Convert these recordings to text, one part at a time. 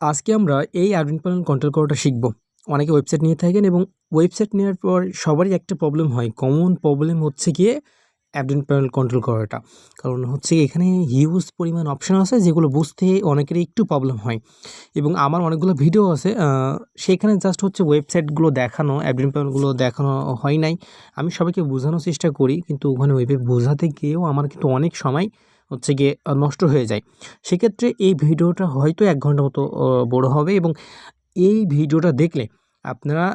আজকে আমরা এই অ্যাডমিন প্যানেল কন্ট্রোল করাটা শিখব। অনেকে ওয়েবসাইট নিয়ে থাকেন এবং ওয়েবসাইট নেওয়ার পর সবারই একটা প্রবলেম হয়। কমন প্রবলেম হচ্ছে গিয়ে অ্যাডমিন প্যানেল কন্ট্রোল করাটা। কারণ হচ্ছে এখানে হিউজ পরিমাণ অপশন আছে যেগুলো বুঝতে অনেকেরই একটু প্রবলেম হয় এবং আমার অনেকগুলো ভিডিও আছে সেখানে জাস্ট হচ্ছে ওয়েবসাইটগুলো দেখানো, অ্যাডমিন প্যানেলগুলো দেখানো হয় নাই। আমি সবাইকে বোঝানোর চেষ্টা করি কিন্তু ওখানে ওইভাবে বোঝাতে গিয়েও আমার কিন্তু অনেক সময় হচ্ছে গিয়ে নষ্ট হয়ে যায়। সেক্ষেত্রে এই ভিডিওটা হয়তো ১ ঘন্টা মতো বড় হবে এবং এই ভিডিওটা দেখলে আপনারা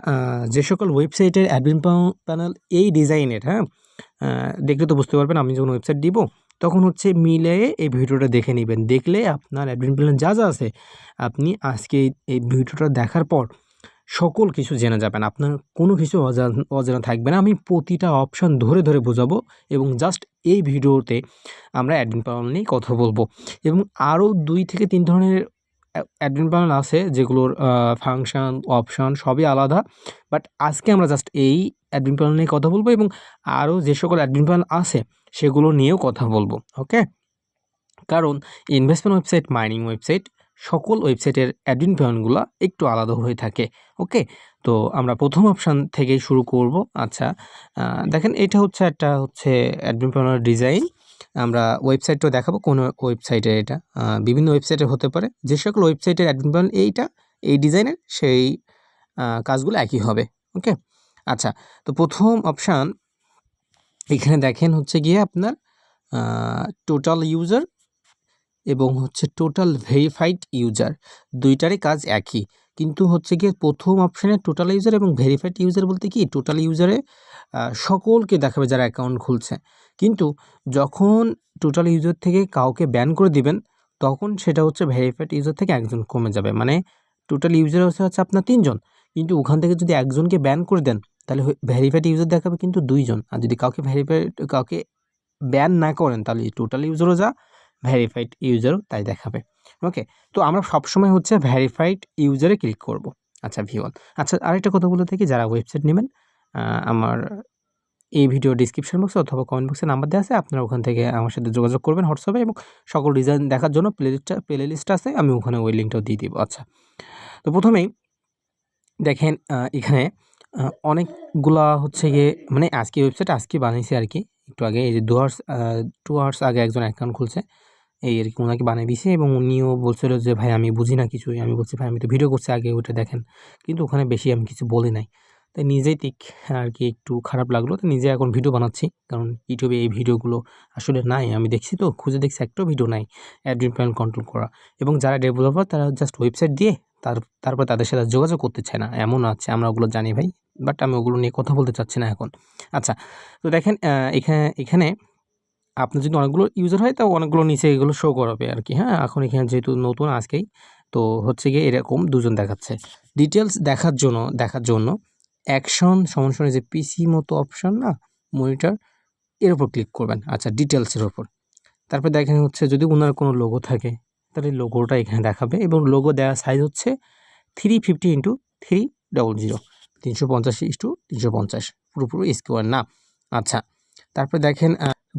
যে সকল ওয়েবসাইটের অ্যাডমিন প্যানেল এই ডিজাইনের, হ্যাঁ? দেখলে তো বুঝতে পারবেন। আমি যখন ওয়েবসাইট দিব তখন হচ্ছে মিলিয়ে এই ভিডিওটা দেখে নেবেন। দেখলে আপনার অ্যাডমিন প্যানেল যা আছে আপনি আজকে এই ভিডিওটা দেখার পর সকল কিছু জেনে যাবেন। আপনার কোনো কিছু অজানা থাকবে না। আমি প্রতিটা অপশন ধরে, ধরে বোঝাবো এবং জাস্ট এই ভিডিওতে আমরা অ্যাডমিন প্যানেল নিয়ে কথা বলবো এবং আরও ২ থেকে ৩ ধরনের অ্যাডমিন প্যানেল আছে যেগুলোর ফাংশন, অপশন সবই আলাদা। বাট আজকে আমরা জাস্ট এই অ্যাডমিন প্যানেল নিয়ে কথা বলবো এবং আরও যে সকল অ্যাডমিন প্যানেল আছে সেগুলো নিয়েও কথা বলবো। ওকে? কারণ ইনভেস্টমেন্ট ওয়েবসাইট, মাইনিং ওয়েবসাইট সকল ওয়েবসাইটের অ্যাডমিন প্যানেলগুলো একটু আলাদা হয়ে থাকে। ওকে? তো আমরা প্রথম অপশান থেকেই শুরু করব। আচ্ছা, দেখেন এটা হচ্ছে একটা অ্যাডমিন প্যানেলের ডিজাইন। আমরা ওয়েবসাইটটাও দেখাবো কোন ওয়েবসাইটের এটা। বিভিন্ন ওয়েবসাইটের হতে পারে। যে সকল ওয়েবসাইটের অ্যাডমিন প্যানেল এই ডিজাইনের সেই কাজগুলো একই হবে। ওকে? আচ্ছা, তো প্রথম অপশান এখানে দেখেন হচ্ছে গিয়ে আপনার টোটাল ইউজার এবং হচ্ছে টোটাল ভেরিফাইড ইউজার, দুইটারই কাজ একই। কিন্তু হচ্ছে গিয়ে প্রথম অপশানে টোটাল ইউজার এবং ভেরিফাইড ইউজার বলতে কি টোটাল ইউজারে সকলকে দেখাবে যারা অ্যাকাউন্ট খুলছে। কিন্তু যখন টোটাল ইউজার থেকে কাউকে ব্যান করে দিবেন তখন সেটা হচ্ছে ভেরিফাইড ইউজার থেকে একজন কমে যাবে। মানে টোটাল ইউজার হচ্ছে আপনার ৩ জন, কিন্তু ওখান থেকে যদি একজনকে ব্যান করে দেন তাহলে ভেরিফাইড ইউজার দেখাবে কিন্তু ২ জন। আর যদি কাউকে ব্যান না করেন তাহলে টোটাল ইউজারও যা, ভেরিফাইড ইউজারও তাই দেখাবে। ওকে? তো আমরা সবসময় হচ্ছে ভেরিফাইড ইউজারে ক্লিক করব। আচ্ছা ভিউয়ার। আচ্ছা, আরেকটা কথা বলে থাকি, যারা ওয়েবসাইট নেবেন আমার এই ভিডিও ডিসক্রিপশন বক্সে অথবা কমেন্ট বক্সে নাম্বার দেওয়া আছে, আপনারা ওখান থেকে আমার সাথে যোগাযোগ করবেন হোয়াটসঅ্যাপে এবং সকল ডিজাইন দেখার জন্য প্লে লিস্ট আছে, আমি ওখানে ওই লিঙ্কটাও দিয়ে দিব। আচ্ছা, তো প্রথমেই দেখেন এখানে অনেকগুলা হচ্ছে গিয়ে মানে আজকে ওয়েবসাইট আজকে বানিয়েছি আর কি। একটু আগে এই যে 2 আওয়ার্স আগে একজন অ্যাকাউন্ট খুলছে। এই আরকি উনাকে বানিয়ে দিছি এবং উনিও বলছিল যে, "ভাই আমি বুঝি না কিছুই।" আমি বলছি, "ভাই আমি তো ভিডিও করছি আগে ওইটা দেখেন।" কিন্তু ওখানে বেশি আমি কিছু বলি নাই। তাই নিজেই আরকি একটু খারাপ লাগলো। তো নিজে এখন ভিডিও বানাচ্ছি। কারণ YouTube এ এই ভিডিওগুলো আসলে নাই। আমি দেখছি তো খুঁজে দেখছি একটাও ভিডিও নাই অ্যাডমিন প্যানেল কন্ট্রোল করা। এবং যারা ডেভেলপার তারা জাস্ট ওয়েবসাইট দিয়ে তারপর তাদের সাথে যোগাযোগ করতে চায় না। এমন আছে, আমরা ওগুলো জানি ভাই। বাট আমি ওগুলো নিয়ে কথা বলতে চাচ্ছি না এখন। আচ্ছা, তো দেখেন এখানে আপনার যদি অনেকগুলো ইউজার হয় তো অনেকগুলো নিচে এগুলো শো করাবে আরকি, হ্যাঁ? এখন এখানে যেহেতু নতুন আজকেই, তো হচ্ছে গিয়ে এরকম ২ জন দেখাচ্ছে। ডিটেইলস দেখার জন্য অ্যাকশন = যে পিসি মতো অপশন না? মনিটর, এর উপর ক্লিক করবেন। আচ্ছা, ডিটেইলসের উপর। তারপর দেখেন হচ্ছে যদি উনার কোনো লোগো থাকে তাহলে লোগোটা এখানে দেখাবে এবং লোগো দেওয়ার সাইজ হচ্ছে 350 × 300, 350 × 350 পুরোপুরি স্কোয়ার না। আচ্ছা, তারপরে দেখেন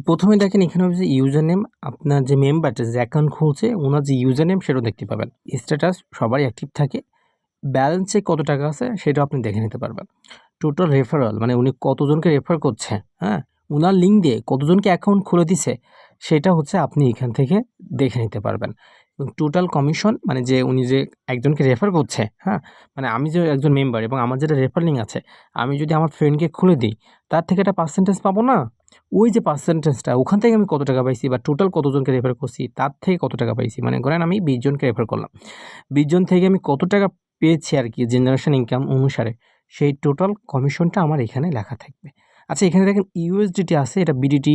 প্রথমে দেখেন এখানে হবে যে ইউজার নেম, আপনার যে মেম্বারটা যে অ্যাকাউন্ট খুলছে ওনার যে ইউজার নেম সেটাও দেখতে পাবেন। স্ট্যাটাস সবারই অ্যাক্টিভ থাকে। ব্যালেন্সে কত টাকা আছে সেটাও আপনি দেখে নিতে পারবেন। টোটাল রেফারাল মানে উনি কতজনকে রেফার করছে, হ্যাঁ? উনার লিঙ্ক দিয়ে কতজনকে অ্যাকাউন্ট খুলে দিছে সেটা হচ্ছে আপনি এখান থেকে দেখে নিতে পারবেন। এবং টোটাল কমিশন মানে যে উনি যে একজনকে রেফার করছে, হ্যাঁ? মানে আমি যে একজন মেম্বার এবং আমার যেটা রেফার লিঙ্ক আছে, আমি যদি আমার ফ্রেন্ডকে খুলে দিই তার থেকে একটা পার্সেন্টেজ পাবো না? ওই যে পার্সেন্টেজটা ওখান থেকে আমি কত টাকা পাইছি বা টোটাল কতজনকে রেফার করছি তার থেকে কত টাকা পাইছি। মনে করেন আমি ২০ জনকে রেফার করলাম। ২০ জন থেকে আমি কত টাকা পেয়েছি আরকি জেনারেশন ইনকাম অনুসারে, সেই টোটাল কমিশনটা আমার এখানে লেখা থাকবে। আচ্ছা, এখানে দেখেন ইউএসডিটি আছে, এটা বিডিটি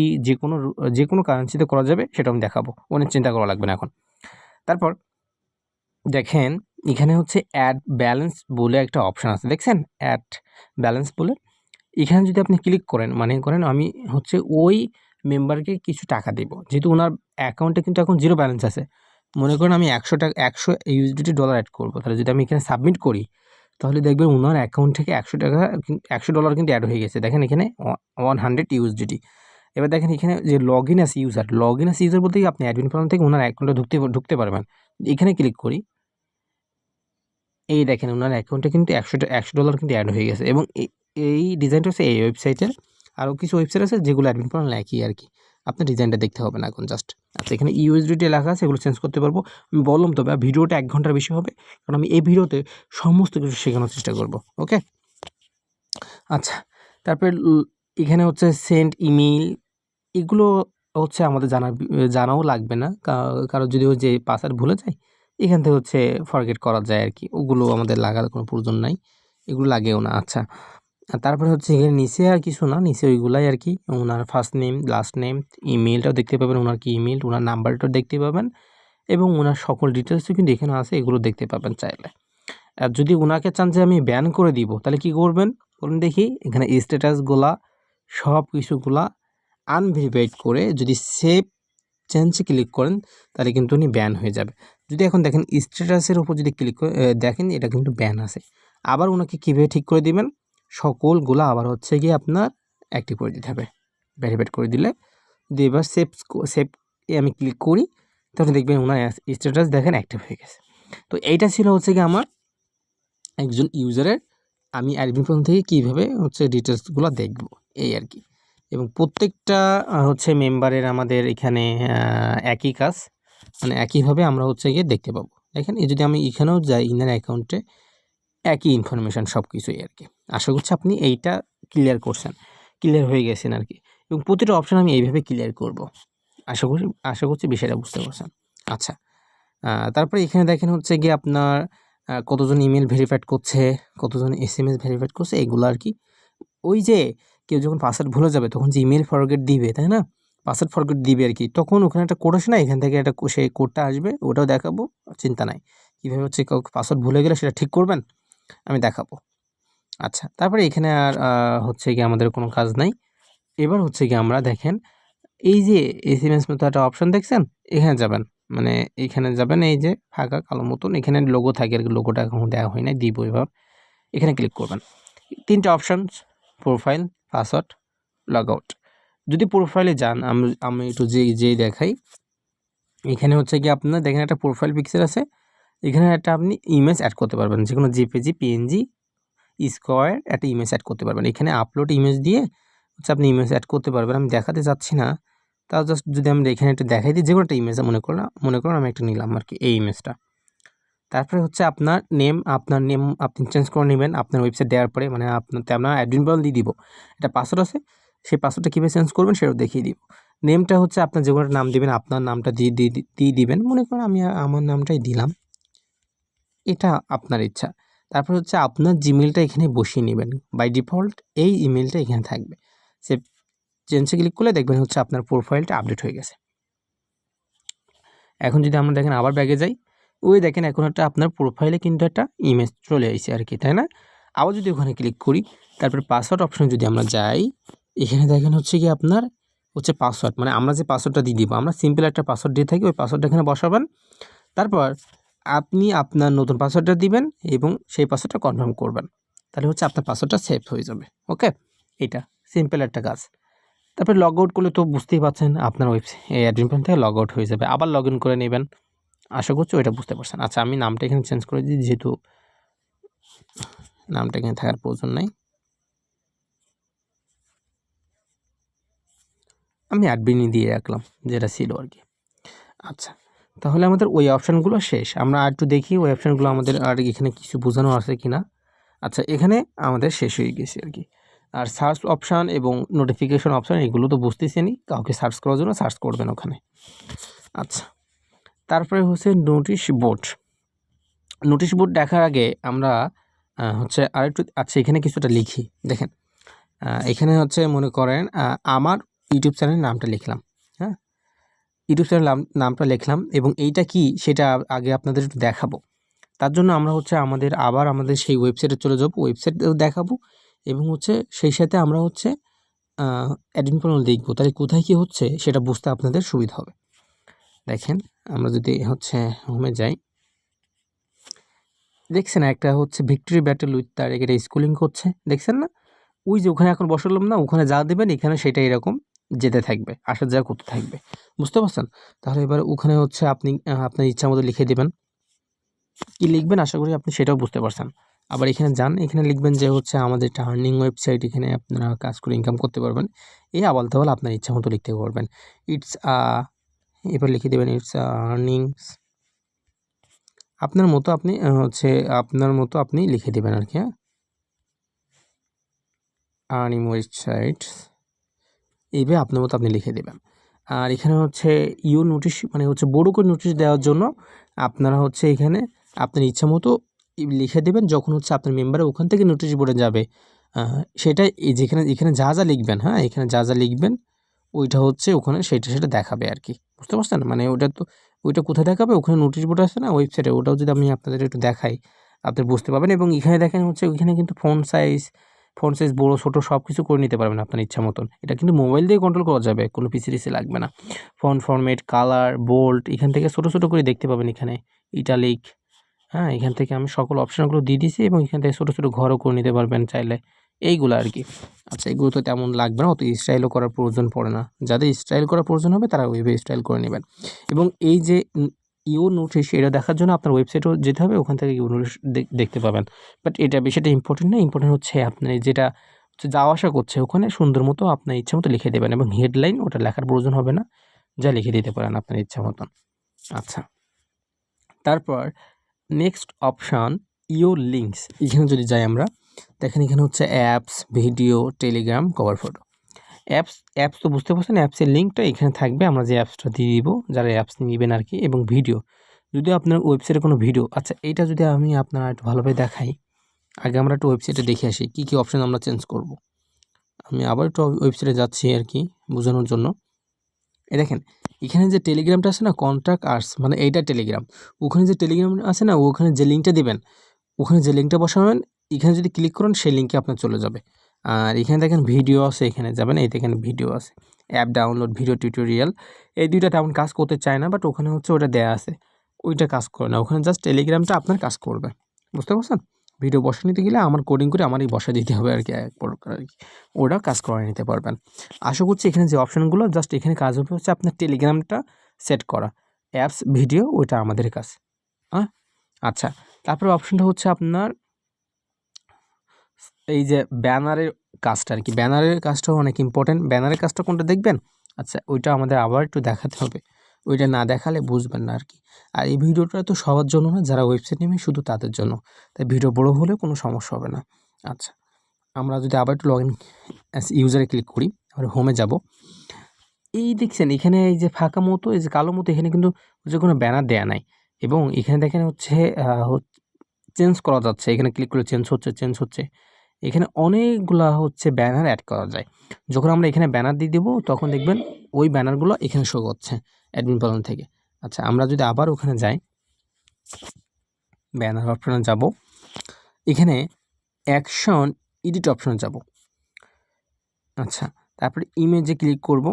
যেকোনো কারেন্সিতে করা যাবে, সেটা আমি দেখাবো। অনেক চিন্তা করা লাগবে না এখন। তারপর দেখেন এখানে হচ্ছে অ্যাড ব্যালেন্স বলে একটা অপশন আছে, দেখছেন? অ্যাড ব্যালেন্স বলে। এখানে যদি আপনি ক্লিক করেন, মানে করেন আমি হচ্ছে ওই মেম্বারকে কিছু টাকা দেব। যেহেতু উনার অ্যাকাউন্টে কিন্তু এখন 0 ব্যালেন্স আছে। মনে করেন আমি ১০০ ইউএসডিটি ডলার এড করব। তাহলে যদি আমি এখানে সাবমিট করি তাহলে দেখবেন উনার অ্যাকাউন্ট থেকে $১০০ কিন্তু অ্যাড হয়ে গেছে। দেখেন এখানে 100 ইউএসডিটি। এবার দেখেন এখানে যে লগইন অ্যাজ ইউজার বলতে কি আপনি অ্যাডমিন প্যানেল থেকে উনার অ্যাকাউন্টে ঢুকতে পারবেন। এখানে ক্লিক করি। এই দেখেন ওনার অ্যাকাউন্টে কিন্তু $100 কিন্তু অ্যাড হয়ে গেছে এবং এই ডিজাইনটা হচ্ছে এই ওয়েবসাইটের। আরও কিছু ওয়েবসাইট আছে যেগুলো অ্যাডমিন প্যানেল একই আর কি, আপনার ডিজাইনটা দেখতে হবে না এখন জাস্ট। আচ্ছা, এখানে ইউএসডিটি লেখা আছে, এগুলো চেঞ্জ করতে পারবো। আমি বললাম তবে ভিডিওটা 1 ঘন্টার বেশি হবে, কারণ আমি এই ভিডিওতে সমস্ত কিছু শেখানোর চেষ্টা করব। ওকে, আচ্ছা, তারপরে এখানে হচ্ছে সেন্ড ইমেইল, এগুলো হচ্ছে আমাদের জানাও লাগবে না, কারণ যদি ওই যে পাসওয়ার্ড ভুলে যায় এখান থেকে হচ্ছে ফরগেট করা যায় আর কি, ওগুলো আমাদের লাগার কোনো প্রয়োজন নাই, এগুলো লাগেও না। আচ্ছা, আর তারপরে হচ্ছে এখানে নিচে আর কিছু না, নিচে ওইগুলাই আর কি, ওনার ফার্স্ট নেম, লাস্ট নেম, ইমেলটাও দেখতে পাবেন, ওনার কি ইমেল, ওনার নাম্বারটাও দেখতে পাবেন এবং ওনার সকল ডিটেলসও কিন্তু এখানে আছে, এগুলো দেখতে পাবেন চাইলে। আর যদি ওনাকে চান যে আমি ব্যান করে দিব তাহলে কি করবেন বলুন দেখি, এখানে স্ট্যাটাসগুলা সব কিছুগুলা আনভেরিফাইড করে যদি সেভ চেঞ্জে ক্লিক করেন তাহলে কিন্তু উনি ব্যান হয়ে যাবে। যদি এখন দেখেন স্ট্যাটাসের উপর যদি ক্লিক করে দেখেন এটা কিন্তু ব্যান আছে। আবার ওনাকে কীভাবে ঠিক করে দিবেন, সকলগুলো আবার হচ্ছে গিয়ে আপনার অ্যাক্টিভ করে দিতে হবে, ভেরিফাইড করে দিলে। যদি এবার সেভ আমি ক্লিক করি তাহলে দেখবেন ওনার স্ট্যাটাস দেখেন অ্যাক্টিভ হয়ে গেছে। তো এইটা ছিল হচ্ছে গিয়ে আমার একজন ইউজারের আমি অ্যাডমিন প্যানেল থেকে কীভাবে হচ্ছে ডিটেলসগুলো দেখব এই আর কি। এবং প্রত্যেকটা হচ্ছে মেম্বারের আমাদের এখানে একই কাজ, মানে একইভাবে আমরা হচ্ছে গিয়ে দেখতে পাবো। দেখেন এই যদি আমি এখানেও যাই ইনার অ্যাকাউন্টে একই ইনফরমেশান সব কিছুই আর কি। আশা করছি আপনি এইটা ক্লিয়ার হয়ে গেছেন আর কি, এবং প্রতিটা অপশান আমি এইভাবে ক্লিয়ার করব। আশা করছি বিষয়টা বুঝতে পারছেন। আচ্ছা, তারপরে এখানে দেখেন হচ্ছে গিয়ে আপনার কতজন ইমেল ভেরিফাইড করছে, কতজন SMS ভেরিফাইড করছে, এগুলো আর কি। ওই যে কেউ যখন পাসওয়ার্ড ভুলে যাবে তখন যে ইমেল ফরগেট দিবে, তাই না, পাসওয়ার্ড ফরগেট দিবে আর কি, তখন ওখানে একটা কোড আসে না, এখান থেকে একটা সেই কোডটা আসবে, ওটাও দেখাবো, চিন্তা নাই। কীভাবে হচ্ছে কাউকে পাসওয়ার্ড ভুলে গেলে সেটা ঠিক করবেন আমি দেখাবো। আচ্ছা, তারপরে এখানে আর হচ্ছে গিয়ে আমাদের কোনো কাজ নাই। এবার হচ্ছে গিয়ে আমরা দেখেন এই যে SMS মতো একটা অপশান দেখছেন, এখানে যাবেন, মানে এখানে যাবেন, এই যে ফাঁকা কালো মতন এখানে লোগো থাকে আর কি, লোগোটা এখন দেওয়া হয় না, দিব এবার। এখানে ক্লিক করবেন, 3টে option, profile, password, log out. যদি প্রোফাইলে যান আমি একটু যেই দেখাই, এখানে হচ্ছে গিয়ে আপনার দেখেন একটা প্রোফাইল পিকচার আছে, এখানে একটা আপনি ইমেজ অ্যাড করতে পারবেন, যে কোনো জেপিজি, পিএনজি, স্কোয়ার একটা ইমেজ অ্যাড করতে পারবেন। এখানে আপলোড ইমেজ দিয়ে হচ্ছে আপনি ইমেজ অ্যাড করতে পারবেন। আমি দেখাতে চাচ্ছি না, তাও জাস্ট যদি আমরা এখানে একটা দেখাই দিই, যে কোনো একটা ইমেজ মনে করুন আমি একটা নিলাম আর কি, এই ইমেজটা। তারপরে হচ্ছে আপনার নেম আপনি চেঞ্জ করে নেবেন আপনার ওয়েবসাইট দেওয়ার পরে, মানে আপনার অ্যাডমিন প্যানেল দিয়ে দিব। একটা পাসওয়ার্ড আছে, সেই পাসওয়ার্ডটা কীভাবে চেঞ্জ করবেন সেটাও দেখিয়ে দিব। নেমটা হচ্ছে আপনার যে কোনো নাম দিবেন, আপনার নামটা দিয়ে দিবেন, মনে করেন আমি আমার নামটাই দিলাম, এটা আপনার ইচ্ছা। তারপর হচ্ছে আপনার জিমেলটা এখানে বসিয়ে নেবেন, বাই ডিফল্ট এই ইমেলটা এখানে থাকবে। সে চেঞ্জে ক্লিক করলে দেখবেন হচ্ছে আপনার প্রোফাইলটা আপডেট হয়ে গেছে। এখন যদি আমরা দেখেন আবার ব্যাগে যাই, ওই দেখেন এখন একটা আপনার প্রোফাইলে কিন্তু একটা ইমেজ চলে আসছে আর কি, তাই না। আবার যদি ওখানে ক্লিক করি, তারপর পাসওয়ার্ড অপশনে যদি আমরা যাই, এখানে দেখেন হচ্ছে কি আপনার হচ্ছে পাসওয়ার্ড, মানে আমরা যে পাসওয়ার্ডটা দিয়ে দিব, আমরা সিম্পল একটা পাসওয়ার্ড দিয়ে থাকি, ওই পাসওয়ার্ডটা এখানে বসাবেন। তারপর আপনি আপনার নতুন পাসওয়ার্ডটা দিবেন এবং সেই পাসওয়ার্ডটা কনফার্ম করবেন, তাহলে হচ্ছে আপনার পাসওয়ার্ডটা সেভ হয়ে যাবে। ওকে, এটা সিম্পল একটা কাজ। তারপরে লগ আউট করলে তো বুঝতেই পারছেন আপনার এই অ্যাডমিন প্যানেল থেকে লগ আউট হয়ে যাবে, আবার লগ ইন করে নেবেন। আশা করছি ওইটা বুঝতে পারছেন। আচ্ছা, আমি নামটা এখানে চেঞ্জ করে দিই, যেহেতু নামটা এখানে থাকার প্রয়োজন নাই, আমি অ্যাডমিনই দিয়ে রাখলাম যেটা ছিল আর কি। আচ্ছা, তাহলে আমাদের ওই অপশানগুলো শেষ। আমরা আর একটু দেখি ওই অপশানগুলো আমাদের আর এখানে কিছু বোঝানো আছে কি না। আচ্ছা, এখানে আমাদের শেষ হয়ে গেছে আর কি। আর সার্চ অপশান এবং নোটিফিকেশন অপশান এগুলো তো বুঝতেছেনই, কাউকে সার্চ করার জন্য সার্চ করবেন ওখানে। আচ্ছা, তারপরে হচ্ছে নোটিশ বোর্ড দেখার আগে আমরা হচ্ছে আরেকটু, আচ্ছা এখানে কিছুটা লিখি। দেখেন এখানে হচ্ছে মনে করেন আমার ইউটিউব চ্যানেলের নামটা লিখলাম, হ্যাঁ, ইউটিউব চ্যানেল নামটা লিখলাম এবং এইটা কি সেটা আগে আপনাদের একটু দেখাবো। তার জন্য আমরা হচ্ছে আমাদের সেই ওয়েবসাইটে চলে যাব, ওয়েবসাইটেও দেখাবো এবং হচ্ছে সেই সাথে আমরা হচ্ছে অ্যাডমিন প্যানেল দেখবো, তাহলে কোথায় কী হচ্ছে সেটা বুঝতে আপনাদের সুবিধা হবে। দেখেন আমরা যদি হচ্ছে হোমে যাই, দেখছেন একটা হচ্ছে ভিক্টোরি ব্যাটেল উইথ তার এটা স্কুলিং করছে, দেখছেন না, ওই যে ওখানে এখন বসালাম না, ওখানে যা দেবেন এখানে সেটা এরকম যেতে থাকবে, আসা যাওয়া করতে থাকবে, বুঝতে পারছেন। তাহলে এবার ওখানে হচ্ছে আপনি আপনার ইচ্ছা মতো লিখে দেবেন। কী লিখবেন আশা করি আপনি সেটাও বুঝতে পারছেন। আবার এখানে যান, এখানে লিখবেন যে হচ্ছে আমাদের একটা আর্নিং ওয়েবসাইট, এখানে আপনারা কাজ করে ইনকাম করতে পারবেন। এই আবাল-তাবাল আপনার ইচ্ছা মতো লিখতে পারবেন। ইটস এবার লিখে দেবেন ইটস আর্নিংস, আপনার মতো আপনি আপনার মতো আপনি লিখে দেবেন আর কি, হ্যাঁ, আর্নিং ওয়েবসাইট এইভাবে আপনার মতো আপনি লিখে দেবেন। আর এখানে হচ্ছে ইউ নোটিশ মানে হচ্ছে বড় করে নোটিশ দেওয়ার জন্য আপনারা হচ্ছে এখানে আপনার ইচ্ছা মতো লিখে দেবেন। যখন হচ্ছে আপনার মেম্বারে ওখান থেকে নোটিশ বোর্ডে যাবে সেটা যেখানে এখানে যা যা লিখবেন, হ্যাঁ, এখানে যা যা লিখবেন ওইটা হচ্ছে ওখানে সেটা দেখাবে আর কি, বুঝতে পারছেন? মানে ওইটা কোথায় দেখাবে, ওখানে নোটিশ বোর্ড আছে না ওয়েবসাইটে, ওটাও যদি আমি আপনাদের একটু দেখাই আপনি বুঝতে পারবেন। এবং এখানে দেখেন হচ্ছে ওইখানে কিন্তু ফন্ট সাইজ বড়ো ছোটো সব কিছু করে নিতে পারবেন আপনার ইচ্ছা মতন। এটা কিন্তু মোবাইল দিয়ে কন্ট্রোল করা যাবে, কোনো পিসি লাগবে না। ফন্ট ফরম্যাট, কালার, বোল্ড এখান থেকে ছোটো করে দেখতে পাবেন এখানে, ইটালিক, হ্যাঁ, এখান থেকে আমি সকল অপশানগুলো দিয়ে দিয়েছি এবং এখান থেকে ছোটো ঘরও করে নিতে পারবেন চাইলে, এইগুলো আর কি। আচ্ছা, এগুলো তো তেমন লাগবে না, অত স্টাইলও করার প্রয়োজন পড়ে না। যাদের স্টাইল করার প্রয়োজন হবে তারা ওইভাবে স্টাইল করে নেবেন। এবং এই যে ইউ নোটিশ এটা দেখার জন্য আপনার ওয়েবসাইটেও যেতে হবে, ওখান থেকে ইউ নোটিশ দেখতে পাবেন। বাট এটা বেশিটা ইম্পর্টেন্ট না, ইম্পর্টেন্ট হচ্ছে আপনি যেটা হচ্ছে যাওয়া আসা করছে ওখানে সুন্দর মতো আপনার ইচ্ছা মতো লিখে দেবেন। এবং হেডলাইন ওটা লেখার প্রয়োজন হবে না, যা লিখে দিতে পারেন আপনার ইচ্ছা মতন। আচ্ছা, তারপর নেক্সট অপশান ইউ লিঙ্কস, এখানে যদি যাই আমরা, দেখেন এখানে হচ্ছে apps, video, Telegram, cover photo. Apps তো বুঝতে পারছেন, অ্যাপসের লিঙ্কটা এখানে থাকবে, আমরা যে অ্যাপসটা দিয়ে দিব যারা অ্যাপস নেবেন আর কি। এবং ভিডিও, যদি আপনার ওয়েবসাইটে কোনো ভিডিও, আচ্ছা এইটা যদি আমি আপনারা একটু ভালোভাবে দেখাই, আগে আমরা একটু ওয়েবসাইটে দেখে আসি কী কী অপশান আমরা চেঞ্জ করব। আমি আবার একটু ওয়েবসাইটে যাচ্ছি আর কি বোঝানোর জন্য। এই দেখেন এখানে যে টেলিগ্রামটা আছে না, কন্ট্যাক্ট আর্টস মানে এইটা টেলিগ্রাম, ওখানে যে টেলিগ্রাম আছে না, ওখানে যে লিঙ্কটা দেবেন, ওখানে যে লিঙ্কটা বসাবেন এখানে যদি ক্লিক করেন সেই লিঙ্কে আপনার চলে যাবে। আর এখানে দেখেন ভিডিও আছে, এখানে যাবেন, এই দেখেন ভিডিও আছে, অ্যাপ ডাউনলোড, ভিডিও টিউটোরিয়াল, এই দুইটা তেমন কাজ করতে চায় না, বাট ওখানে হচ্ছে ওটা দেয়া আছে, ওইটা কাজ করে না, ওখানে জাস্ট টেলিগ্রামটা আপনার কাজ করবে, বুঝতে পারছেন? ভিডিও বসা নিতে গেলে আমার কোডিং করে আমারই বসা দিতে হবে আর কি, এক প্রকার আর কি, ওটা কাজ করে নিতে পারবেন। আশা করছি এখানে যে অপশানগুলো জাস্ট এখানে কাজ হবে হচ্ছে আপনার টেলিগ্রামটা সেট করা, অ্যাপস, ভিডিও ওইটা আমাদের কাজ, হ্যাঁ। আচ্ছা, তারপরে অপশানটা হচ্ছে আপনার এই যে ব্যানারের কাজটা আর কি, ব্যানারের কাজটাও অনেক ইম্পর্টেন্ট। ব্যানারের কাজটা কোনটা দেখবেন? আচ্ছা, ওইটা আমাদের আবার একটু দেখাতে হবে, ওইটা না দেখালে বুঝবেন না আর কি। আর এই ভিডিওটা তো সবার জন্য না, যারা ওয়েবসাইট নেবে শুধু তাদের জন্য, তাই ভিডিও বড় হলেও কোনো সমস্যা হবে না। আচ্ছা, আমরা যদি আবার একটু লগ ইন অ্যাজ ইউজারে ক্লিক করি, আর হোমে যাব, এই দেখছেন এখানে এই যে ফাঁকা মতো, এই যে কালো মতো, এখানে কিন্তু হচ্ছে কোনো ব্যানার দেয়া নাই। এবং এখানে দেখেন হচ্ছে চেঞ্জ করা যাচ্ছে, এখানে ক্লিক করলে চেঞ্জ হচ্ছে। এখানে অনেকগুলা হচ্ছে ব্যানার অ্যাড করা যায়। যখন আমরা এখানে ব্যানার দিয়ে দেবো তখন দেখবেন ওই ব্যানারগুলো এখানে শো করছে অ্যাডমিন প্যানেল থেকে। আচ্ছা, আমরা যদি আবার ওখানে যাই, ব্যানার অপশনে যাব, এখানে অ্যাকশন এডিট অপশনে যাব। আচ্ছা, তারপরে ইমেজে ক্লিক করব,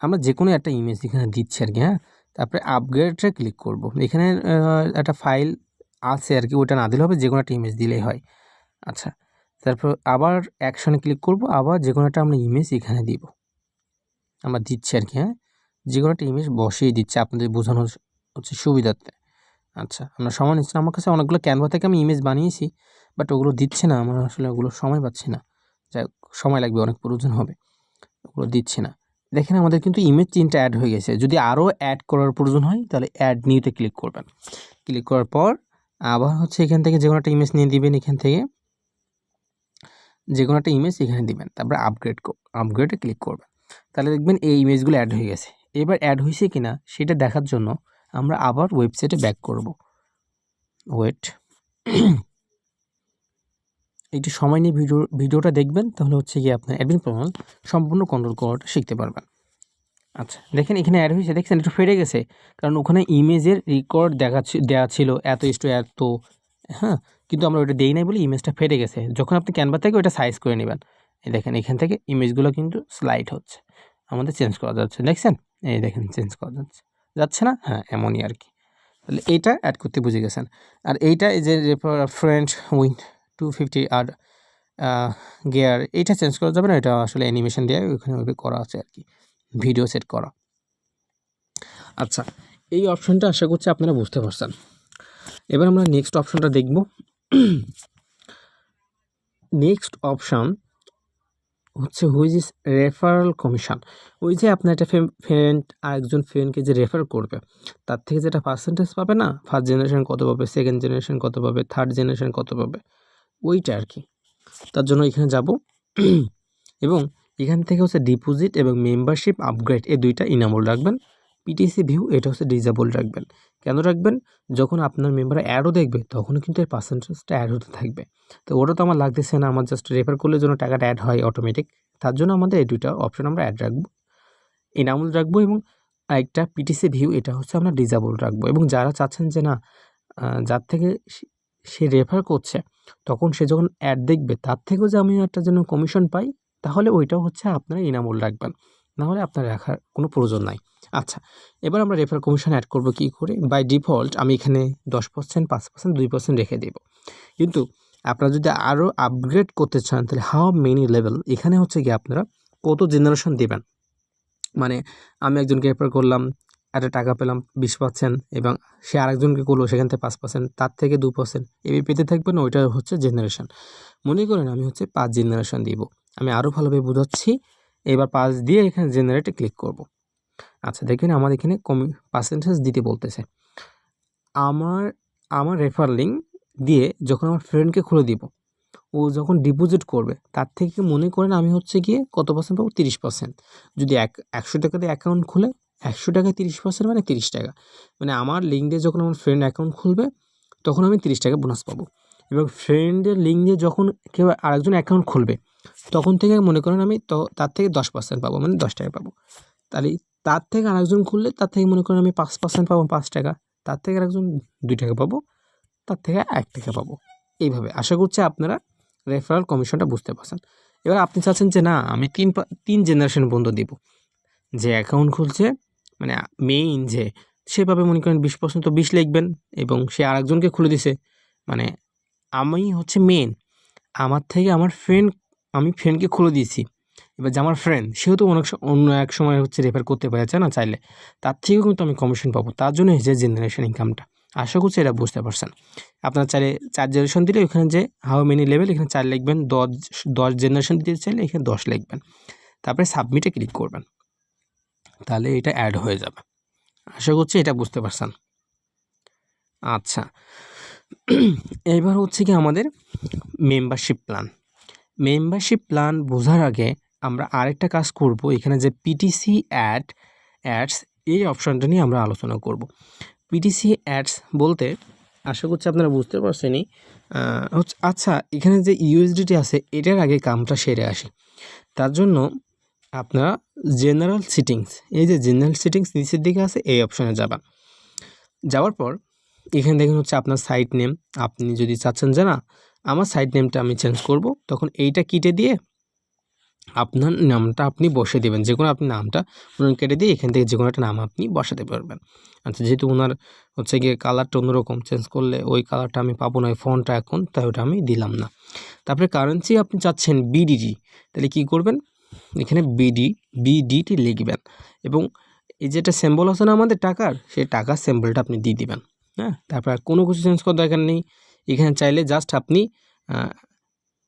আমরা যে কোনো একটা ইমেজ এখানে দিচ্ছি আর কি, হ্যাঁ। তারপরে আপগ্রেডে ক্লিক করব, এখানে একটা ফাইল আছে আর কি, ওটা না দিলে হবে, যে কোনো একটা ইমেজ দিলেই হয়। আচ্ছা, তারপর আবার অ্যাকশনে ক্লিক করব, আবার যে কোনো একটা আমরা ইমেজ এখানে দিব, আমরা দিচ্ছি আর কি, হ্যাঁ, যে কোনো একটা ইমেজ বসিয়ে দিচ্ছি আপনাদের বোঝানোর হচ্ছে সুবিধার্থে। আচ্ছা, আমরা সময় নিচ্ছি না, আমার কাছে অনেকগুলো ক্যানভা থেকে আমি ইমেজ বানিয়েছি, বাট ওগুলো দিচ্ছে না, আমার আসলে ওগুলো সময় পাচ্ছি না, যাই হোক সময় লাগবে, অনেক প্রয়োজন হবে, ওগুলো দিচ্ছি না। দেখেন আমাদের কিন্তু ইমেজ 3টা অ্যাড হয়ে গেছে। যদি আরও অ্যাড করার প্রয়োজন হয় তাহলে অ্যাড নিউতে ক্লিক করবেন। ক্লিক করার পর আবার হচ্ছে এখান থেকে যে কোনো একটা ইমেজ নিয়ে দিবেন, এখান থেকে যে কোনো একটা ইমেজ এখানে দিবেন, তারপরে আপগ্রেডে ক্লিক করবেন, তাহলে দেখবেন এই ইমেজগুলো অ্যাড হয়ে গেছে। এবার অ্যাড হয়েছে কিনা সেটা দেখার জন্য আমরা আবার ওয়েবসাইটে ব্যাক করব। ওয়েট, একটু সময় নিয়ে ভিডিওটা দেখবেন, তাহলে হচ্ছে গিয়ে আপনার অ্যাডমিন প্যানেল সম্পূর্ণ কন্ট্রোল করাটা শিখতে পারবেন। আচ্ছা, দেখেন এখানে অ্যাড হয়েছে, দেখছেন একটু ফেটে গেছে, কারণ ওখানে ইমেজের রেকর্ড দেওয়া ছিল এত এত, হ্যাঁ, কিন্তু আমরা ওটা দেই নাই বলে ইমেজটা ফেটে গেছে। যখন আপনি ক্যানভা থেকে ওটা সাইজ করে নেবেন, এই দেখেন এখান থেকে ইমেজগুলো কিন্তু স্লাইড হচ্ছে, আমাদের চেঞ্জ করা যাচ্ছে, দেখছেন, এই দেখেন চেঞ্জ করা যাচ্ছে না, হ্যাঁ, এমনই আর কি। তাহলে এইটা অ্যাড করতে বুঝে গেছেন। আর এইটা এই যে রেফারেন্ট উইন 250 আর গিয়ার, এইটা চেঞ্জ করা যাবে না, এটা আসলে অ্যানিমেশন দিয়ে ওইখানে ওইভাবে করা আছে আর কি, ভিডিও সেট করা। আচ্ছা, এই অপশনটা আশা করছি আপনারা বুঝতে পারছেন। এবার আমরা নেক্সট অপশনটা দেখব। নেক্সট অপশন হচ্ছে হুইচ ইজ রেফারেল কমিশন। ওই যে আপনার একটা ফ্রেন্ড আরেকজন ফ্রেন্ডকে যে রেফার করবে তার থেকে যেটা পার্সেন্টেজ পাবে না, ফার্স্ট জেনারেশন কত পাবে, সেকেন্ড জেনারেশন কত পাবে, থার্ড জেনারেশন কত পাবে, ওইটা আর কি। তার জন্য এখানে যাব এবং এখান থেকে হচ্ছে ডিপোজিট এবং মেম্বারশিপ আপগ্রেড এই দুইটা ইনামল রাখবেন। পিটিসি ভিউ এটা হচ্ছে ডিজেবল রাখবেন। কেন রাখবেন? যখন আপনার মেম্বার অ্যাডও দেখবে তখনও কিন্তু এর পার্সেন্টেজটা অ্যাড হতে থাকবে। তো ওটা তো আমার লাগতেছে না, আমার জাস্ট রেফার করলে যেন টাকাটা অ্যাড হয় অটোমেটিক, তার জন্য আমাদের এই দুইটা অপশন আমরা অ্যাড রাখবো, ইনামল রাখবো। এবং আরেকটা পিটিসি ভিউ এটা হচ্ছে আমরা ডিজেবল রাখবো। এবং যারা চাচ্ছেন যে না যার থেকে সে রেফার করছে তখন সে যখন অ্যাড দেখবে তার থেকেও যে আমি একটা যেন কমিশন পাই, তাহলে ওইটাও হচ্ছে আপনারা ইনামল রাখবেন, নাহলে আপনার রাখার কোনো প্রয়োজন নাই। আচ্ছা, এবার আমরা রেফার কমিশন অ্যাড করব কী করে? বাই ডিফল্ট আমি এখানে 10%, 5%, 2% রেখে দেব। কিন্তু আপনারা যদি আরও আপগ্রেড করতে চান তাহলে হাউ মেনি লেভেল, এখানে হচ্ছে কি আপনারা কত জেনারেশন দেবেন। মানে আমি একজনকে রেফার করলাম, একটা টাকা পেলাম 20%, এবং সে আরেকজনকে করলো সেখান থেকে 5%, তার থেকে 2%, এভাবে পেতে থাকবেন। ওইটা হচ্ছে জেনারেশন। মনে করেন আমি হচ্ছে 5 জেনারেশন দিব। আমি আরও ভালোভাবে বোঝাচ্ছি। এবার 5 দিয়ে এখানে জেনারেটে ক্লিক করব। আচ্ছা, দেখবেন আমার এখানে পার্সেন্টেজ দিতে বলতেছে। আমার রেফার লিঙ্ক দিয়ে যখন আমার ফ্রেন্ডকে খুলে দিব, ও যখন ডিপোজিট করবে তার থেকে মনে করেন আমি হচ্ছে গিয়ে কত পার্সেন্ট পাবো? 30%। যদি 100 টাকা দিয়ে অ্যাকাউন্ট খুলে 100 টাকায় 30% মানে 30 টাকা। মানে আমার লিঙ্ক দিয়ে যখন আমার ফ্রেন্ড অ্যাকাউন্ট খুলবে তখন আমি 30 টাকা বোনাস পাবো। এবং ফ্রেন্ডের লিঙ্ক দিয়ে যখন কেউ আরেকজন অ্যাকাউন্ট খুলবে তখন থেকে মনে করেন আমি তার থেকে 10% পাবো, মানে 10 টাকা পাবো। তাহলে তার থেকে আরেকজন খুললে তার থেকে মনে করেন আমি 5% পাবো, 5 টাকা। তার থেকে আরেকজন 2 টাকা পাবো, তার থেকে 1 টাকা পাবো। এইভাবে আশা করছি আপনারা রেফারেল কমিশনটা বুঝতে পারছেন। এবার আপনি চাচ্ছেন যে না আমি 3 জেনারেশন পর্যন্ত দিব। যে অ্যাকাউন্ট খুলছে মানে মেইন যে সেভাবে মনে করেন 20% তো 20 লিখবেন, এবং সে আরেকজনকে খুলে দিছে মানে আমি হচ্ছে মেন, আমার থেকে আমার আমি ফ্রেন্ডকে খুলে দিয়েছি। এবার যে আমার ফ্রেন্ড সেও তো অন্য এক সময় হচ্ছে রেফার করতে পারে, না চাইলে, তার থেকেও কিন্তু আমি কমিশন পাবো। তার জন্য হচ্ছে জেনারেশন ইনকামটা। আশা করছি এটা বুঝতে পারছেন। আপনারা চাইলে 4 জেনারেশন দিলে ওখানে যে হাউ মেনি লেভেল এখানে 4 লিখবেন, 10 জেনারেশন দিতে চাইলে এখানে 10 লিখবেন, তারপরে সাবমিটে ক্লিক করবেন, তাহলে এটা অ্যাড হয়ে যাবে। আশা করছি এটা বুঝতে পারছেন। আচ্ছা, এইবার হচ্ছে কি আমাদের মেম্বারশিপ প্ল্যান বোঝার আগে আমরা আরেকটা কাজ করব। এখানে যে পিটিসি অ্যাডস এই অপশানটা নিয়ে আমরা আলোচনা করব। পিটিসি অ্যাডস বলতে আশা করছি আপনারা বুঝতে পারছেনই। আচ্ছা, এখানে যে ইউএসডিটি আছে এটার আগে কামটা সেরে আসে। তার জন্য আপনারা জেনারেল সেটিংস, এই যে জেনারেল সেটিংস নিচের দিকে আছে এই অপশানে যাওয়ার পর এখানে দেখুন হচ্ছে আপনার সাইট নেম। আপনি যদি চাচ্ছেন যে না আমার সাইট নেমটা আমি চেঞ্জ করব, তখন এইটা কেটে দিয়ে আপনার নামটা আপনি বসে দেবেন। যে কোনো আপনি নামটা কেটে দিয়ে এখান থেকে যে কোনো একটা নাম আপনি বসাতে পারবেন। আচ্ছা, যেহেতু ওনার হচ্ছে গিয়ে কালারটা অন্যরকম, চেঞ্জ করলে ওই কালারটা আমি পাবো না, ওই ফন্টটা এখন, তাই ওটা আমি দিলাম না। তারপরে কারেন্সি আপনি চাচ্ছেন বিডিটি, তাহলে কী করবেন? এখানে বিডিটি লিখবেন, এবং এই যেটা সিম্বল আছে না আমাদের টাকার, সেই টাকার সিম্বলটা আপনি দিয়ে দিবেন। হ্যাঁ, তারপর আর কোনো কিছু চেঞ্জ করার দরকার নেই। এখানে চাইলে জাস্ট আপনি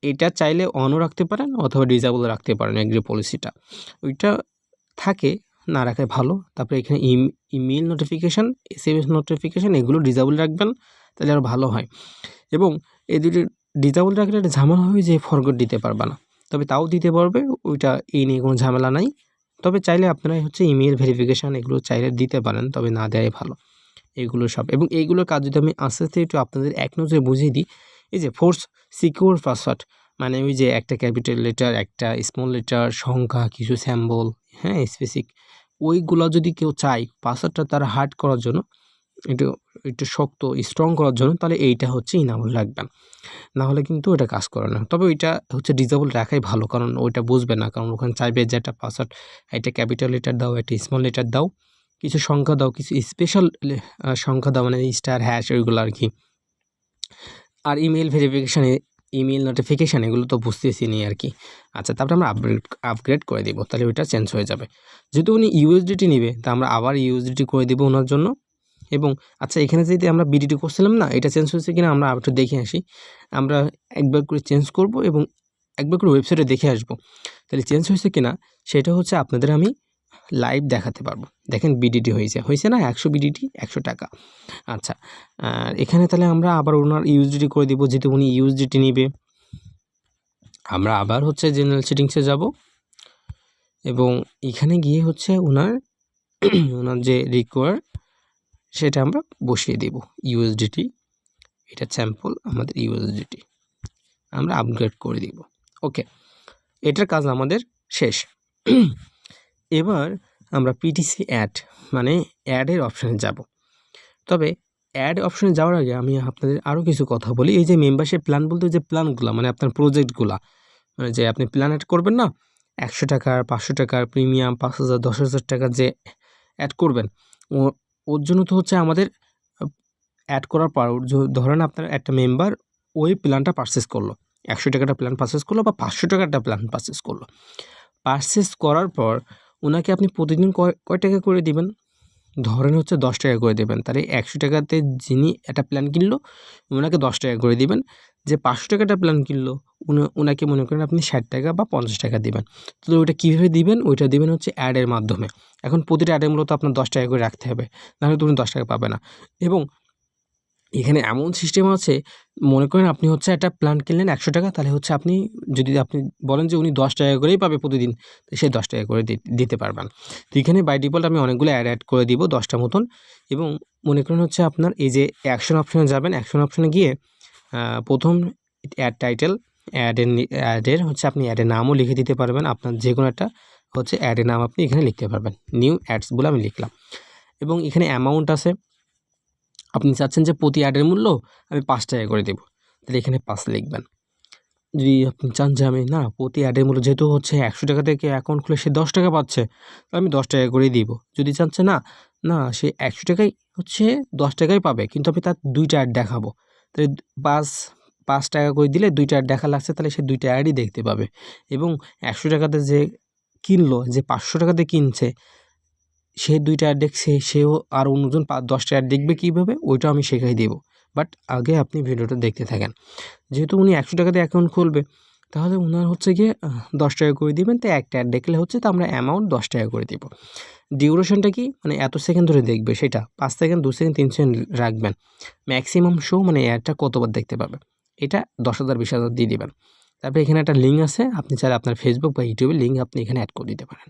এটা চাইলে অনও রাখতে পারেন অথবা ডিসেবল রাখতে পারেন, এগ্রি পলিসিটা ওইটা থাকে না রাখাই ভালো। তারপরে এখানে ইমেল নোটিফিকেশান, এসএমএস নোটিফিকেশান এগুলো ডিসেবল রাখবেন, তাহলে আরও ভালো হয়। এবং এই দুটি ডিসেবল রাখলে একটা ঝামেলা হবে যে ফরগট দিতে পারবে না, তবে তাও দিতে পারবে, ওইটা এই নিয়ে কোনো ঝামেলা নাই। তবে চাইলে আপনারা হচ্ছে ইমেল ভেরিফিকেশান এগুলো চাইলে দিতে পারেন, তবে না দেওয়াই ভালো এগুলো সব। এবং এইগুলোর কাজ যদি আমি আস্তে আস্তে একটু আপনাদের এক নজরে বুঝিয়ে দিই। এই যে ফোর্স সিকিউর পাসওয়ার্ড, মানে ওই যে একটা ক্যাপিটাল লেটার, একটা স্মল লেটার, সংখ্যা, কিছু স্যাম্বল, হ্যাঁ স্পেসিফিক, ওইগুলো যদি কেউ চায় পাসওয়ার্ডটা তারা হার্ড করার জন্য, একটু শক্ত স্ট্রং করার জন্য, তাহলে এইটা হচ্ছে ইনাবল রাখবেন, নাহলে কিন্তু ওটা কাজ করে না। তবে ওইটা হচ্ছে ডিসেবল রাখাই ভালো, কারণ ওইটা বুঝবে না, কারণ ওখানে চাইবে যে একটা পাসওয়ার্ড, একটা ক্যাপিটাল লেটার দাও, একটা স্মল লেটার দাও, কিছু সংখ্যা দাও, কিছু স্পেশাল সংখ্যা দাও, মানে স্টার হ্যাশ ওইগুলো আর কি। আর ইমেল ভেরিফিকেশানে, ইমেল নোটিফিকেশান এগুলো তো বুঝতেছি নি আর কি। আচ্ছা, তারপরে আমরা আপগ্রেড করে দিব, তাহলে ওইটা চেঞ্জ হয়ে যাবে। যেহেতু উনি ইউএসডিটি নেবে তা আমরা আবার ইউএসডিটি করে দেবো ওনার জন্য। এবং আচ্ছা এখানে যদি আমরা বিডিটি করছিলাম না, এটা চেঞ্জ হয়েছে কিনা আমরা একটু দেখে আসি। আমরা একবার করে চেঞ্জ করব এবং একবার করে ওয়েবসাইটে দেখে আসব তাহলে চেঞ্জ হয়েছে কিনা। সেটা হচ্ছে আপনাদের আমি লাইভ দেখাতে পারবো। দেখেন বিডিটি হয়েছে না 100 বিডিটি 100 টাকা। আচ্ছা আর এখানে তাহলে আমরা আবার ওনার ইউএসডিটি করে দিব, যেহেতু উনি ইউএসডিটি নেবে। আমরা আবার হচ্ছে জেনারেল সেটিংসে যাব এবং এখানে গিয়ে হচ্ছে ওনার যে রিকোয়ার সেটা আমরা বসিয়ে দেব ইউএসডিটি। এটা স্যাম্পল আমাদের ইউএসডিটি আমরা আপগ্রেড করে দিব। ওকে, এটার কাজ আমাদের শেষ। এবার আমরা পিটিসি অ্যাড মানে অ্যাডের অপশানে যাব। তবে অ্যাড অপশানে যাওয়ার আগে আমি আপনাদের আরও কিছু কথা বলি। এই যে মেম্বারশিপ প্ল্যান বলতে যে প্ল্যানগুলো মানে আপনার প্রজেক্টগুলা, মানে যে আপনি প্ল্যান অ্যাড করবেন না 100 টাকার 500 টাকার প্রিমিয়াম 5000 10,000 টাকার যে অ্যাড করবেন, ওর জন্য তো হচ্ছে আমাদের অ্যাড করার পর ধরেন আপনার একটা মেম্বার ওই প্ল্যানটা পারচেস করলো, 100 টাকাটা প্ল্যান পারচেস করলো বা 500 টাকাটা প্ল্যান পারচেস করলো। পারচেস করার পর ওনাকে আপনি প্রতিদিন কয় টাকা করে দিবেন? ধরেন হচ্ছে 10 টাকা করে দেবেন। তাহলে 100 টাকাতে যিনি একটা প্ল্যান কিনলো ওনাকে 10 টাকা করে দিবেন। যে 500 টাকাটা প্ল্যান কিনলো ওনাকে মনে করেন আপনি 60 টাকা বা 50 টাকা দিবেন। তো ওইটা কীভাবে দিবেন? ওইটা দিবেন হচ্ছে অ্যাডের মাধ্যমে। এখন প্রতিটা অ্যাডের মূলত আপনার 10 টাকা করে রাখতে হবে, নাহলে তো উনি 10 টাকা পাবে না। এবং এখানে এমন সিস্টেম আছে, মনে করেন আপনি হচ্ছে একটা প্ল্যান কিনলেন 100 টাকা, তাহলে হচ্ছে আপনি যদি আপনি বলেন যে উনি 10 টাকা করেই পাবে প্রতিদিন, তো সেই 10 টাকা করে দিতে পারবেন। তো এখানে বাই ডিফল্ট আমি অনেকগুলো অ্যাড করে দিব 10টা মতন। এবং মনে করেন হচ্ছে আপনার এই যে অ্যাকশন অপশানে যাবেন, অ্যাকশন অপশানে গিয়ে প্রথম অ্যাড টাইটেল অ্যাডের হচ্ছে আপনি অ্যাডের নামও লিখে দিতে পারবেন। আপনার যে কোনো একটা হচ্ছে অ্যাডের নাম আপনি এখানে লিখতে পারবেন। নিউ অ্যাডস বলে আমি লিখলাম। এবং এখানে অ্যামাউন্ট আছে, আপনি চাচ্ছেন যে প্রতি অ্যাডের মূল্য আমি 5 টাকা করে দেব, তাহলে এখানে 5 লিখবেন। যদি আপনি চান যে আমি না প্রতি অ্যাডের মূল্য যেহেতু হচ্ছে 100 টাকা থেকে অ্যাকাউন্ট খুলে সে 10 টাকা পাচ্ছে, তো আমি 10 টাকা করেই দিব। যদি চাচ্ছে না সে 100 টাকাই হচ্ছে 10 টাকাই পাবে, কিন্তু আমি তার 2টা অ্যাড দেখাবো, তাহলে 5 টাকা করে দিলে 2টা অ্যাড দেখা লাগছে, তাহলে সে 2টা অ্যাডই দেখতে পাবে। এবং 100 টাকাতে যে কিনলো, যে 500 টাকাতে কিনছে, সে 2টা অ্যাড দেখছে, সেও আর অন্যজন 10টা অ্যাড দেখবে কীভাবে, ওইটা আমি শেখাই দেব। বাট আগে আপনি ভিডিওটা দেখতে থাকেন। যেহেতু উনি 100 টাকাতে অ্যাকাউন্ট খুলবে, তাহলে ওনার হচ্ছে গিয়ে 10 টাকা করে দিবেন। তো একটা অ্যাড দেখলে হচ্ছে তো আমরা অ্যামাউন্ট 10 টাকা করে দিব। ডিউরেশনটা কি, মানে এত সেকেন্ড ধরে দেখবে সেটা 5 সেকেন্ড 2 সেকেন্ড 3 সেকেন্ড রাখবেন। ম্যাক্সিমাম শো মানে অ্যাডটা কতবার দেখতে পাবে, এটা 10,000 20,000 দিয়ে দিবেন। তারপরে এখানে একটা লিঙ্ক আছে, আপনি চাইলে আপনার ফেসবুক বা ইউটিউবের লিঙ্ক আপনি এখানে অ্যাড করে দিতে পারেন।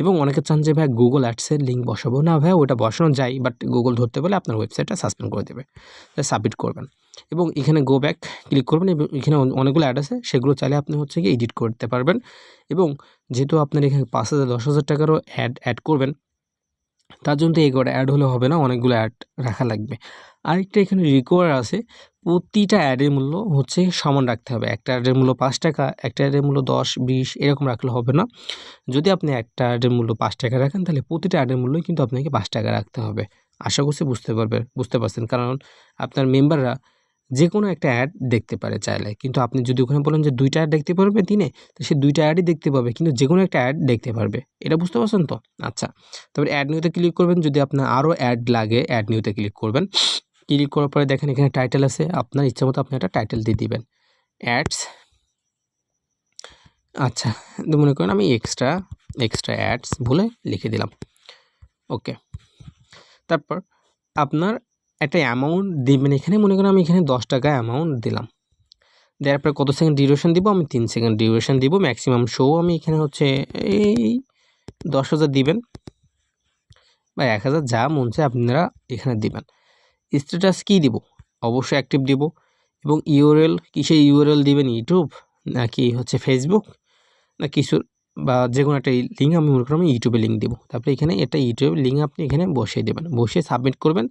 এবং অনেকে চান যে ভাই গুগল অ্যাডসের লিঙ্ক বসাবো, না ভাই ওটা বসানো যায়, বাট গুগল ধরতে বলে আপনার ওয়েবসাইটটা সাসপেন্ড করে দেবে, তাই সাবমিট করবেন। এবং এখানে গো ব্যাক ক্লিক করবেন এবং এখানে অনেকগুলো অ্যাড আছে, সেগুলো চাইলে আপনি হচ্ছে গিয়ে এডিট করতে পারবেন। এবং যেহেতু আপনার এখানে 5,000 10,000 টাকারও অ্যাড করবেন, তার জন্য তো এই কটা অ্যাড হলে হবে না, অনেকগুলো অ্যাড রাখা লাগবে। আরেকটা এখানে রিকোয়ার আছে, প্রতিটা অ্যাডের মূল্য হচ্ছে সমান রাখতে হবে। একটা অ্যাডের মূল্য 5 টাকা, একটা অ্যাডের মূল্য 10 20 এরকম রাখলে হবে না। যদি আপনি একটা অ্যাডের মূল্য 5 টাকা রাখেন, তাহলে প্রতিটা অ্যাডের মূল্যই কিন্তু আপনাকে 5 টাকা রাখতে হবে। আশা করছি বুঝতে পারছেন, কারণ আপনার মেম্বাররা যে কোনো একটা অ্যাড দেখতে পারে চাইলে, কিন্তু আপনি যদি ওখানে বলেন যে 2টা অ্যাড দেখতে পারবে দিনে, তো সে 2টা অ্যাডই দেখতে পাবে, কিন্তু যে কোনো একটা অ্যাড দেখতে পারবে। এটা বুঝতে পারছেন তো? আচ্ছা, তারপরে অ্যাড নিউতে ক্লিক করবেন। যদি আপনার আরও অ্যাড লাগে অ্যাড নিউতে ক্লিক করবেন। ক্লিক করার পরে দেখেন এখানে টাইটেল আছে, আপনার ইচ্ছা মতো আপনি একটা টাইটেল দিয়ে দিবেন, অ্যাডস। আচ্ছা, মনে করেন আমি এক্সট্রা অ্যাডস বলে লিখে দিলাম। ওকে, তারপর আপনার একটা অ্যামাউন্ট দিবেন। এখানে মনে করেন আমি এখানে 10 টাকা অ্যামাউন্ট দিলাম। দেওয়ার পরে কত সেকেন্ড ডিউরেশন দিব? আমি 3 সেকেন্ড ডিউরেশন দিব। ম্যাক্সিমাম শো আমি এখানে হচ্ছে এই 10,000 দিবেন বা 1,000, যা মন চায় আপনারা এখানে দিবেন। স্ট্যাটাস কী দিব? অবশ্যই অ্যাক্টিভ দিব। এবং ইউআরএল, কিসের ইউআরএল দিবেন? ইউটিউব নাকি হচ্ছে ফেসবুক না কিছু, বা যে কোনো একটা লিঙ্ক আমি মনে করি আমি ইউটিউবে লিঙ্ক দেবো। তারপরে এখানে একটা ইউটিউবের লিঙ্ক আপনি এখানে বসিয়ে দেবেন, বসিয়ে সাবমিট করবেন,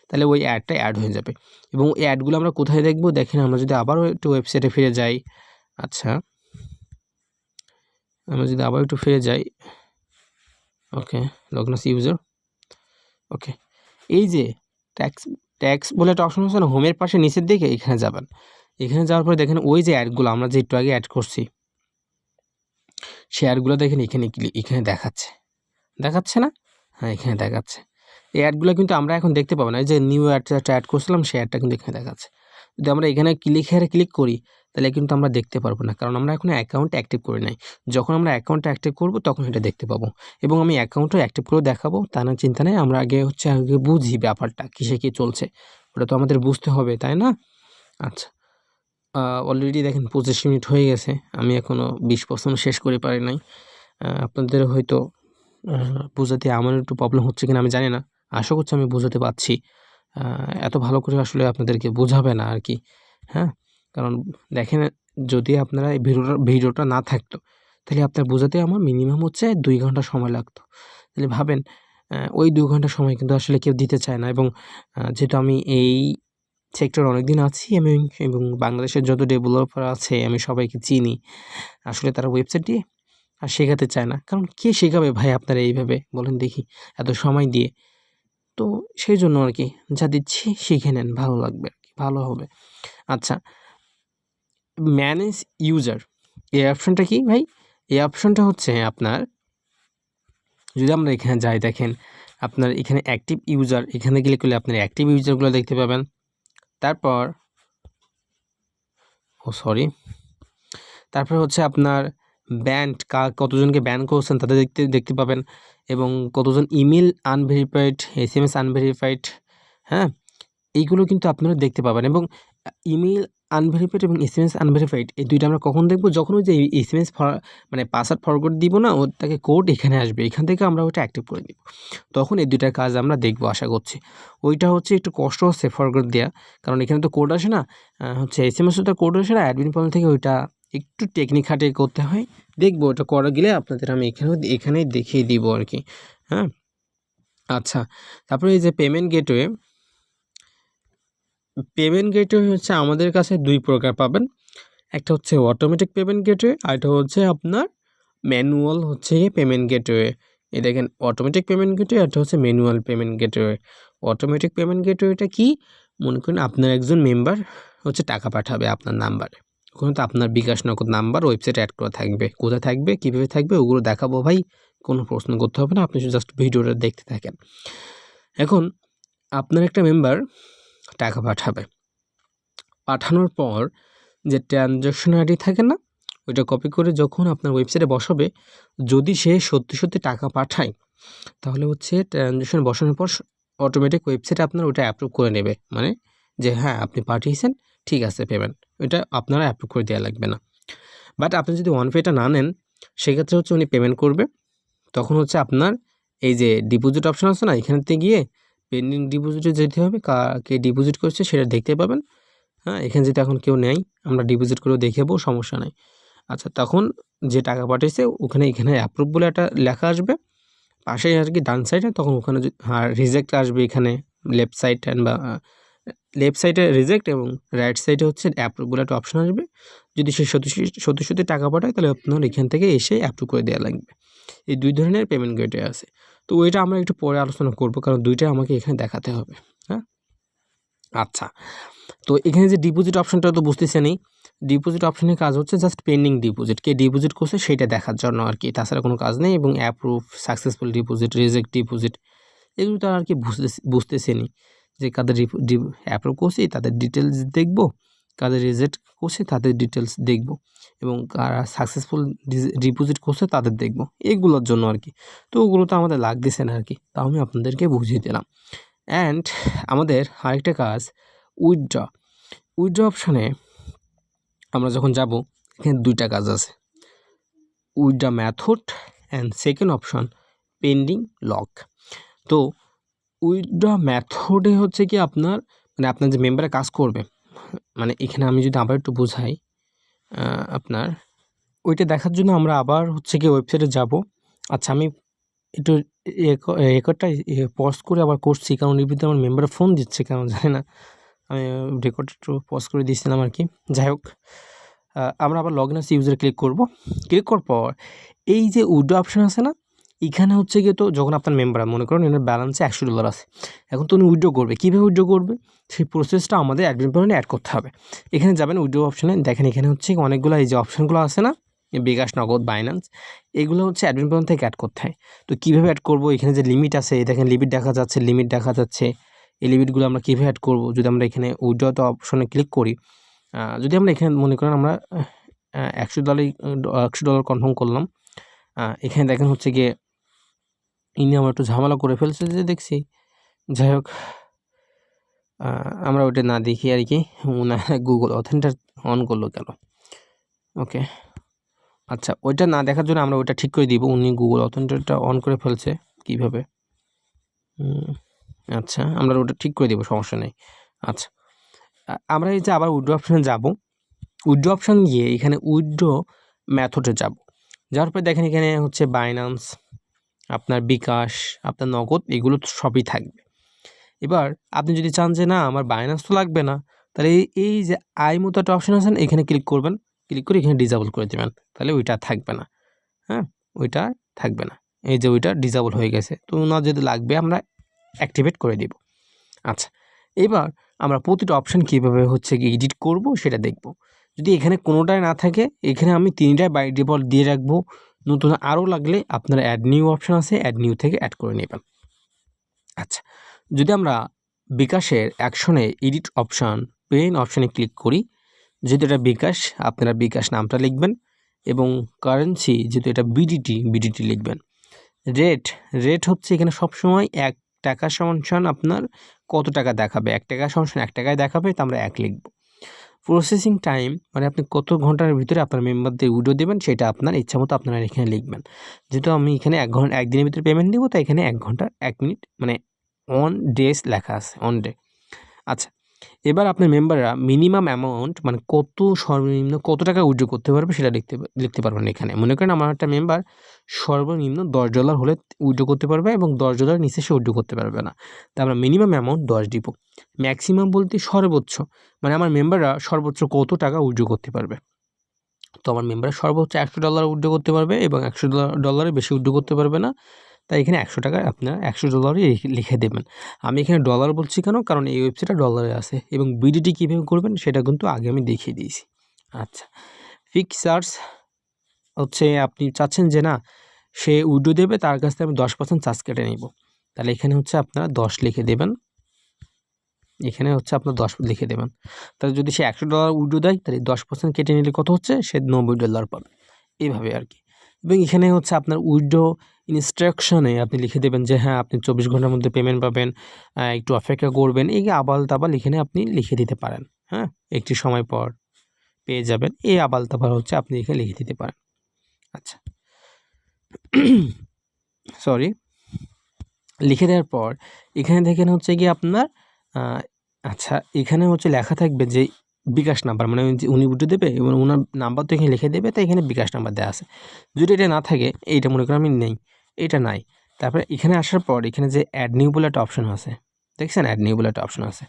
তাহলে ওই অ্যাডটা অ্যাড হয়ে যাবে। এবং এই অ্যাডগুলো আমরা কোথায় দেখবো? দেখেন আমরা যদি আবারও একটু ওয়েবসাইটে ফিরে যাই। আচ্ছা, আমরা যদি আবার একটু ফিরে যাই, ওকে, লগনাস ইউজার, ওকে, এই যে ট্যাক্স বলে একটা অপশন আছে না হোমের পাশে নিচের দিকে, এখানে যাবেন। এখানে যাওয়ার পরে দেখেন ওই যে অ্যাডগুলো আমরা যে একটু আগে অ্যাড করছি, সে অ্যাডগুলো দেখেন এখানে দেখাচ্ছে না? হ্যাঁ, এখানে দেখাচ্ছে। এই অ্যাডগুলো কিন্তু আমরা এখন দেখতে পাবো না। এই যে নিউ অ্যাডটা অ্যাড করছিলাম সেই অ্যাডটা কিন্তু এখানে দেখাচ্ছে। যদি আমরা এখানে ক্লিক করি তাহলে কিন্তু আমরা দেখতে পারবো না, কারণ আমরা এখন অ্যাকাউন্ট অ্যাক্টিভ করে নাই। যখন আমরা অ্যাকাউন্টটা অ্যাক্টিভ করবো তখন এটা দেখতে পাবো, এবং আমি অ্যাকাউন্টও অ্যাক্টিভ করে দেখাবো, তা না চিন্তা নেই। আমরা আগে বুঝি ব্যাপারটা কিসে কী চলছে, ওটা তো আমাদের বুঝতে হবে, তাই না? আচ্ছা, অলরেডি দেখেন 25 মিনিট হয়ে গেছে, আমি এখনও 20% শেষ করে পারি নাই। আপনাদের হয়তো বোঝাতে আমার একটু প্রবলেম হচ্ছে কিনা আমি জানি না, আশা করছি আমি বোঝাতে পারছি। এত ভালো করে আসলে আপনাদেরকে বোঝাবে না আর কি, হ্যাঁ। কারণ দেখেন, যদি আপনারা এই ভিডিওটা না থাকতো তাহলে আপনার বোঝাতে আমার মিনিমাম হচ্ছে 2 ঘন্টা সময় লাগতো। তাহলে ভাবেন, ওই 2 ঘন্টা সময় কিন্তু আসলে কেউ দিতে চায় না। এবং যেহেতু আমি এই সেক্টরে অনেকদিন আছি এবং বাংলাদেশের যত ডেভেলপার আছে আমি সবাইকে চিনি, আসলে তারা ওয়েবসাইট দিয়ে আর শেখাতে চায় না। কারণ কে শেখাবে ভাই আপনারা এইভাবে, বলেন দেখি, এত সময় দিয়ে? তো সেই জন্য আর কি, যা দিচ্ছি শিখে নেন, ভালো লাগবে আর কি, ভালো হবে। আচ্ছা, ম্যানেজ ইউজার, এই অপশনটা কি ভাই? এই অপশনটা হচ্ছে আপনার, যদি আমরা এখানে যাই, দেখেন আপনার এখানে অ্যাক্টিভ ইউজার, এখানে ক্লিক করলে আপনার অ্যাক্টিভ ইউজারগুলো দেখতে পাবেন। তারপর তারপর হচ্ছে আপনার ব্যান্ড, কতজনকে ব্যান করছেন তাদের দেখতে পাবেন, এবং কতজন ইমেল আনভেরিফাইড, SMS আনভেরিফাইড, হ্যাঁ, এইগুলো কিন্তু আপনারা দেখতে পাবেন। এবং ইমেল আনভেরিফাইড এবং SMS আনভেরিফাইড, এই দুইটা আমরা কখন দেখব? যখন ওই যে SMS মানে পাসওয়ার্ড ফরগট দিব না, ওটাকে কোড এখানে আসবে, এখান থেকে আমরা ওটা অ্যাক্টিভ করে দিব, তখন এই দুইটার কাজ আমরা দেখব আশা করছি। ওইটা হচ্ছে একটু কষ্ট হচ্ছে ফরগট দেওয়া, কারণ এখানে তো কোড আসে না, হচ্ছে SMS তো কোড আসে না, অ্যাডমিন প্যানেল থেকে ওইটা একটু টেকনিক খাটিয়ে করতে হয়। দেখবো ওটা করা গেলে আপনাদের আমি এখানেই দেখিয়ে দিব আর কি, হ্যাঁ। আচ্ছা, তারপরে এই যে পেমেন্ট গেটওয়ে হচ্ছে আমাদের কাছে 2 প্রকার পাবেন। একটা হচ্ছে অটোমেটিক পেমেন্ট গেটওয়ে, আর একটা হচ্ছে আপনার ম্যানুয়াল হচ্ছে পেমেন্ট গেটওয়ে। এই দেখেন অটোমেটিক পেমেন্ট গেটওয়ে, একটা হচ্ছে manual payment gateway. Automatic payment গেটওয়েটা কি? মনে করেন আপনার একজন মেম্বার হচ্ছে টাকা পাঠাবে আপনার নাম্বারে, ওখানে তো আপনার বিকাশ নগদ নাম্বার ওয়েবসাইটে অ্যাড করা থাকবে, কোথায় থাকবে, কীভাবে থাকবে, ওগুলো দেখাবো ভাই, কোনো প্রশ্ন করতে হবে না, আপনি জাস্ট ভিডিওটা দেখতে থাকেন। এখন আপনার একটা মেম্বার টাকা পাঠানোর পর যে ট্রানজ্যাকশন আইডি থাকে না, ওইটা কপি করে যখন আপনার ওয়েবসাইটে বসাবে, যদি সে সত্যি টাকা পাঠায়, তাহলে হচ্ছে ট্রানজ্যাকশন বসানোর পর অটোমেটিক ওয়েবসাইটে আপনার ওটা অ্যাপ্রুভ করে নেবে, মানে যে হ্যাঁ আপনি পাঠিয়েছেন, ঠিক আছে পেমেন্ট, ওইটা আপনারা অ্যাপ্রুভ করে দেওয়া লাগবে না। বাট আপনি যদি OnePayটা না নেন, সেক্ষেত্রে হচ্ছে উনি পেমেন্ট করবে, তখন হচ্ছে আপনার এই যে ডিপোজিট অপশন আছে না, এখানেতে গিয়ে পেন্ডিং ডিপোজিটে যেতে হবে, কে ডিপোজিট করছে সেটা দেখতে পাবেন, হ্যাঁ। এখানে যদি এখন কেউ নেয়, আমরা ডিপোজিট করেও দেখাবো, সমস্যা নাই। আচ্ছা, তখন যে টাকা পাঠিয়েছে এখানে অ্যাপ্রুভ বলে একটা লেখা আসবে পাশেই আর কি, ডান সাইডে, তখন ওখানে রিজেক্ট আসবে, এখানে লেফট সাইডে রিজেক্ট এবং রাইট সাইডে হচ্ছে অ্যাপ্রুভ বলে একটা অপশন আসবে। যদি সে সত্যি টাকা পাঠায়, তাহলে আপনার এখান থেকে এসে অ্যাপ্রুভ করে দেওয়া লাগবে। এই 2 ধরনের পেমেন্ট গেটওয়ে আছে, তো ওইটা আমরা একটু পরে আলোচনা করব, কারণ দুইটা আমাকে এখানে দেখাতে হবে, হ্যাঁ। আচ্ছা, তো এখানে যে ডিপোজিট অপশনটা তো বুঝতেছেনই, ডিপোজিট অপশনের কাজ হচ্ছে জাস্ট পেন্ডিং ডিপোজিট, কে ডিপোজিট করছে সেটা দেখার জন্য আর কি, তাছাড়া কোনো কাজ নেই। এবং approve, successful deposit, reject deposit, এগুলো তো আর কি বুঝতেছেনই, যে কাদের অ্যাপ্রুভ করছি তাদের ডিটেলস দেখব, কাদের রিজেক্ট করছে তাদের ডিটেলস দেখব, এবং কারা সাকসেসফুল ডিপোজিট করছে তাদের দেখব, এগুলোর জন্য আর কি। তো ওগুলো তো আমাদের লাগতেছে না আর কি, তাও আমি আপনাদেরকে বুঝিয়ে দিলাম। অ্যান্ড আমাদের আরেকটা কাজ, উইথড্র অপশানে আমরা যখন যাব, এখানে 2টা কাজ আছে, withdraw method and second option pending lock. তো উইথড্র মেথডে হচ্ছে কি আপনার, মানে আপনার যে মেম্বারে কাজ করবে, মানে এখানে আমি যদি আবার একটু বোঝাই, আপনার ওইটা দেখার জন্য আমরা আবার হচ্ছে কি ওয়েবসাইটে যাব। আচ্ছা, আমি একটু রেকর্ডটা পজ করে আবার করছি, কারণ এর ভিতরে আমার মেম্বারে ফোন দিচ্ছে, কেন জানি না, আমি রেকর্ড একটু পজ করে দিয়েছিলাম আর কি। যাই হোক, আমরা আবার log in as user click করব। ক্লিক করার পর এই যে উইথড্র অপশন আছে না, এখানে হচ্ছে গিয়ে, তো যখন আপনার মেম্বার মনে করেন এনার ব্যালেন্সে $100 আছে, এখন তো উনি উইথড্র করবে, কীভাবে উইথড্র করবে সেই প্রসেসটা আমাদের অ্যাডমিন প্যানেলে অ্যাড করতে হবে। এখানে যাবেন উইথড্র অপশানে, দেখেন এখানে হচ্ছে অনেকগুলো এই যে অপশানগুলো আছে না, বিকাশ, নগদ, বাইন্যান্স, এগুলো হচ্ছে অ্যাডমিন প্যানেল থেকে অ্যাড করতে হয়। তো কীভাবে অ্যাড করবো, এখানে যে লিমিট আছে দেখেন লিমিট দেখা যাচ্ছে, এই লিমিটগুলো আমরা কীভাবে অ্যাড করবো, যদি আমরা এখানে উইথড্র অপশনে ক্লিক করি, যদি আমরা এখানে মনে করেন আমরা $100 কনফার্ম করলাম, এখানে দেখেন হচ্ছে গিয়ে ইনি আমরা একটু ঝামেলা করে ফেলছে যে দেখছি, যাই হোক আমরা ওইটা না দেখি আর কি, গুগল অথেন্টিকেট অন করলো কেন, ওকে আচ্ছা ওইটা না দেখার জন্য আমরা ওইটা ঠিক করে দিব। উনি গুগল অথেন্টিকেটটা অন করে ফেলছে কিভাবে, আচ্ছা আমরা ওটা ঠিক করে দিব, সমস্যা নেই। আচ্ছা আমরা এই যে আবার উইথড্র অপশানে যাব, উইথড্র অপশান গিয়ে এখানে উইথড্র মেথডে যাব, যাওয়ার পরে দেখেন এখানে হচ্ছে বাইন্যান্স, আপনার বিকাশ, আপনার নগদ, এগুলো তো সবই থাকবে। এবার আপনি যদি চান যে না আমার বাইন্যান্স তো লাগবে না, তাহলে এই যে আই মতো একটা অপশান আছেন এখানে ক্লিক করবেন, ক্লিক করে এখানে ডিসেবল করে দেবেন, তাহলে ওইটা থাকবে না। হ্যাঁ, ওইটা থাকবে না, এই যে ওইটা ডিসেবল হয়ে গেছে, তো না যদি লাগবে আমরা অ্যাক্টিভেট করে দিব। আচ্ছা এবার আমরা প্রতিটা অপশান কীভাবে হচ্ছে কি এডিট করব সেটা দেখব। যদি এখানে কোনোটাই না থাকে, এখানে আমি 3টাই বাই ডিফল্ট দিয়ে রাখবো, নতুন আরও লাগলে আপনার অ্যাড নিউ অপশান আছে, অ্যাড নিউ থেকে অ্যাড করে নেবেন। আচ্ছা যদি আমরা বিকাশের অ্যাকশনে এডিট অপশান পেন অপশানে ক্লিক করি, যেহেতু এটা বিকাশ আপনারা বিকাশ নামটা লিখবেন, এবং কারেন্সি যেহেতু এটা বিডিটি লিখবেন। রেট হচ্ছে এখানে সবসময় $1 সমান আপনার কত টাকা দেখাবে, $1 সমান 1 টাকায় দেখাবে, তো আমরা 1 লিখব। প্রসেসিং টাইম মানে আপনি কত ঘন্টার ভিতরে আপনার মেম্বারদের উইড্রো দেবেন সেটা আপনার ইচ্ছা মতো আপনারা এখানে লিখবেন। যেহেতু আমি এখানে 1 দিনের ভিতরে পেমেন্ট দিব, তাই এখানে 1 ঘন্টা 1 মিনিট মানে অন ডেজ লেখা আছে, অন ডে। আচ্ছা এবার আপনার মেম্বাররা মিনিমাম অ্যামাউন্ট মানে সর্বনিম্ন কত টাকা উইথড্র করতে পারবে সেটা লিখতে পারবেন এখানে। মনে করেন আমার একটা মেম্বার সর্বনিম্ন $10 হলে উইথড্র করতে পারবে, এবং $10 নিচে সে উইথড্র করতে পারবে না, তা আমরা মিনিমাম অ্যামাউন্ট 10 দিব। ম্যাক্সিমাম বলতে সর্বোচ্চ, মানে আমার মেম্বাররা সর্বোচ্চ কত টাকা উইথড্র করতে পারবে। তো আমার মেম্বাররা সর্বোচ্চ $100 উইথড্র করতে পারবে, এবং $100 বেশি উইথড্র করতে পারবে না, তাই এখানে 100 টাকা আপনারা $100 লিখে দেবেন। আমি এখানে ডলার বলছি কেন, কারণ এই ওয়েবসাইটটা ডলারে আছে, এবং বিডিটি কীভাবে করবেন সেটা কিন্তু আগে আমি দেখিয়ে দিয়েছি। আচ্ছা ফিক্স চার্জ হচ্ছে আপনি চাচ্ছেন যে না সে উইড্রো দেবে, তার কাছ থেকে আমি 10% চার্জ কেটে নিব, তাহলে এখানে হচ্ছে আপনারা 10 লিখে দেবেন, এখানে হচ্ছে আপনার 10 লিখে দেবেন। তাহলে যদি সে $100 উইড্রো দেয়, তাহলে 10% কেটে নিলে কত হচ্ছে, সে $90 পাবে, এইভাবে আর কি। এবং এখানে হচ্ছে আপনার উইথড্র ইনস্ট্রাকশনে আপনি লিখে দেবেন যে হ্যাঁ আপনি 24 ঘন্টার মধ্যে পেমেন্ট পাবেন, একটু অপেক্ষা করবেন, এই আবাল তাবাল এখানে আপনি লিখে দিতে পারেন। হ্যাঁ, একটি সময় পর পেয়ে যাবেন, এই আবাল তাবাল হচ্ছে আপনি এখানে লিখে দিতে পারেন। আচ্ছা সরি, লিখে দেওয়ার পর এখানে দেখেন হচ্ছে কি আপনার আচ্ছা এখানে হচ্ছে লেখা থাকবে যে বিকাশ নাম্বার, মানে উনি উইথড্র দেবে এবং ওনার নাম্বার তো এখানে লিখে দেবে, তাই এখানে বিকাশ নাম্বার দেওয়া আছে। যদি এটা না থাকে, এইটা মনে করেন আমি নেই, এটা নাই, তারপরে এখানে আসার পর এখানে যে অ্যাড নিউ বলে একটা অপশন আছে, দেখছেন অ্যাড নিউ বলে একটা অপশন আছে।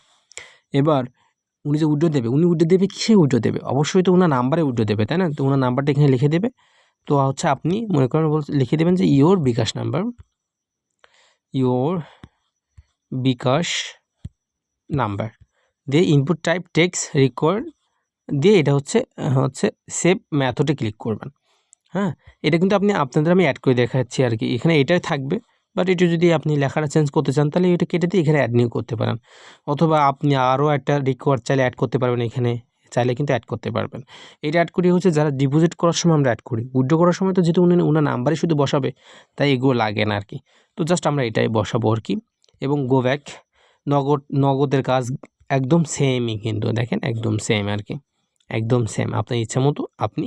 এবার উনি যে উইথড্র দেবে, উনি উইথড্র দেবে কিসে উইথড্র দেবে, অবশ্যই তো ওনার নাম্বারে উইথড্র দেবে, তাই না? তো ওনার নাম্বারটা এখানে লিখে দেবে। তো হচ্ছে আপনি মনে করেন লিখে দেবেন যে your bKash number, your bKash number দিয়ে ইনপুট টাইপ টেক্সট রেকর্ড দিয়ে এটা হচ্ছে সেভ মেথডে ক্লিক করবেন। হ্যাঁ, এটা কিন্তু আপনাদের আমি অ্যাড করে দেখাচ্ছি আর কি, এখানে এটাই থাকবে, বাট এটা যদি আপনি লেখাটা চেঞ্জ করতে চান তাহলে এটা কেটে দিয়ে এখানে অ্যাড নিউ করতে পারেন, অথবা আপনি আরও একটা রিকোয়ার্ড চাইলে অ্যাড করতে পারবেন, এখানে চাইলে কিন্তু অ্যাড করতে পারবেন। এটা অ্যাড করি হচ্ছে যারা ডিপোজিট করার সময় আমরা অ্যাড করি, উইথড্র করার সময় তো যেহেতু ওনার নাম্বারই শুধু বসাবে, তাই এগুলো লাগে না আর কি। তো জাস্ট আমরা এটাই বসাবো আর কি। এবং গো ব্যাক, নগদের কাজ একদম সেমই, কিন্তু দেখেন একদম সেম আর কি, একদম সেম, আপনার ইচ্ছা মতো আপনি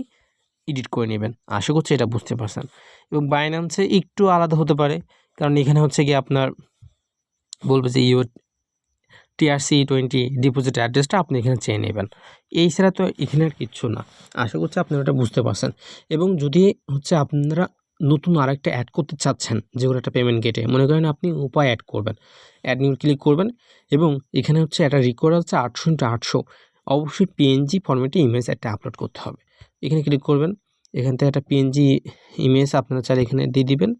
এডিট করে নেবেন। আশা করছি এটা বুঝতে পারছেন। এবং বাইন্যান্সে একটু আলাদা হতে পারে, কারণ এখানে হচ্ছে কি আপনার বলবে যে ইউর TRC20 ডিপোজিট অ্যাড্রেসটা আপনি এখানে চেয়ে নেবেন, এই ছাড়া তো এখানে আর কিচ্ছু না। আশা করছি আপনারা এটা বুঝতে পারছেন। এবং যদি হচ্ছে আপনারা নতুন আরেকটা অ্যাড করতে চাচ্ছেন, যেগুলো একটা পেমেন্ট গেটে, মনে করেন আপনি উপায় অ্যাড করবেন, অ্যাড নিউ ক্লিক করবেন, এবং এখানে হচ্ছে একটা রিকোয়ার্ড হচ্ছে 800x800, অবশ্যই PNG ফরম্যাটে ইমেজ একটা আপলোড করতে হবে। এখানে ক্লিক করবেন, এখান থেকে একটা PNG ইমেজ আপনারা চাইলে এখানে দিয়ে দিবেন।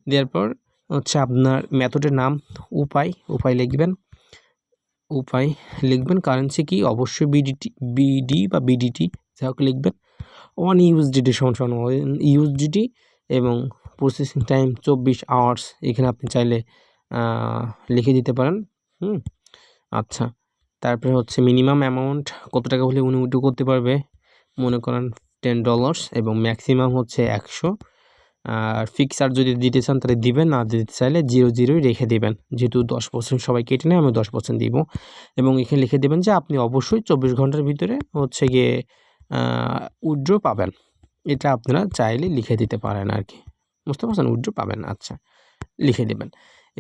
দেওয়ার পর হচ্ছে আপনার মেথডের নাম উপায় লিখবেন, কারেন্সি কি অবশ্যই বিডি বা বিডিটি যা হোক লিখবেন। 1 USDT সমান 1 USDT এবং প্রসেসিং টাইম 24 আওয়ার্স এখানে আপনি চাইলে লিখে দিতে পারেন। আচ্ছা, তারপরে হচ্ছে মিনিমাম অ্যামাউন্ট কত টাকা হলে উনি উইথড্র করতে পারবে, মনে করেন $10 এবং ম্যাক্সিমাম হচ্ছে 100। আর ফিক্স চার্জ যদি দিতে চান তাহলে দিবেন, না দিতে চাইলে 0 রেখে দেবেন। যেহেতু 10% সবাই কেটে নেয়, আমি 10% দিব এবং এখানে লিখে দেবেন যে আপনি অবশ্যই 24 ঘন্টার ভিতরে হচ্ছে গিয়ে উইথড্র পাবেন। এটা আপনারা চাইলে লিখে দিতে পারেন আর কি, বুঝতে পারছেন? উইথড্র পাবেন, আচ্ছা লিখে দেবেন।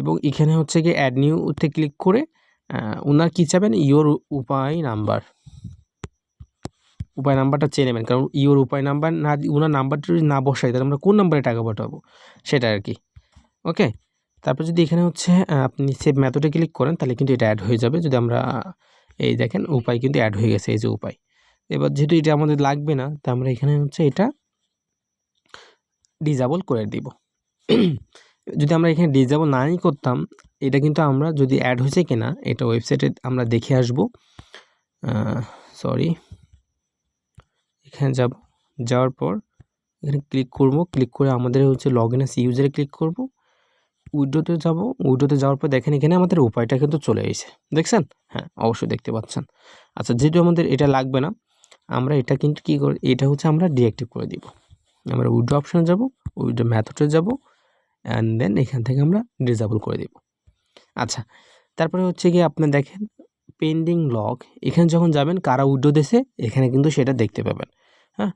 এবং এখানে হচ্ছে গিয়ে অ্যাড নিউতে ক্লিক করে ওনার কী চাবেন, ইওর উপায় নাম্বারটা চেয়ে নেবেন, কারণ ইওর উপায় নাম্বার না, ওনার নাম্বারটা যদি না বসাই তাহলে আমরা কোন নাম্বারে টাকা পাঠাবো সেটা আর কি। ওকে, তারপর যদি এখানে হচ্ছে আপনি সেভ মেথডে ক্লিক করেন তাহলে কিন্তু এটা অ্যাড হয়ে যাবে। যদি আমরা এই দেখেন উপায় কিন্তু অ্যাড হয়ে গেছে, এই যে উপায়। এবার যেহেতু এটা আমাদের লাগবে না, তা আমরা এখানে হচ্ছে এটা ডিসেবল করে দিব। যদি আমরা এখানে ডিসেবল নাই করতাম, এটা কিন্তু আমরা যদি অ্যাড হয়েছে কিনা এটা ওয়েবসাইটে আমরা দেখে আসব। সরি, এখানে যাওয়ার পর এখানে ক্লিক করব, ক্লিক করে আমাদের হচ্ছে লগ ইন এস ইউজারে ক্লিক করব, উইডোতে যাব। উইডোতে যাওয়ার পর দেখেন এখানে আমাদের উপায়টা কিন্তু চলে এসেছে, দেখছেন? হ্যাঁ, অবশ্যই দেখতে পাচ্ছেন। আচ্ছা, যেহেতু আমাদের এটা লাগবে না, আমরা এটা কিন্তু কী করে, এটা হচ্ছে আমরা ডিঅ্যাক্টিভ করে দিব। আমরা উইড্রো অপশানে যাব, উইড্রো মেথডে যাব, অ্যান্ড দেন এখান থেকে আমরা ডিসেবল করে দেব। আচ্ছা, তারপরে হচ্ছে গিয়ে আপনি দেখেন পেন্ডিং লগ, এখানে যখন যাবেন কারা উইড্রো দিয়েছে এখানে কিন্তু সেটা দেখতে পাবেন। হ্যাঁ,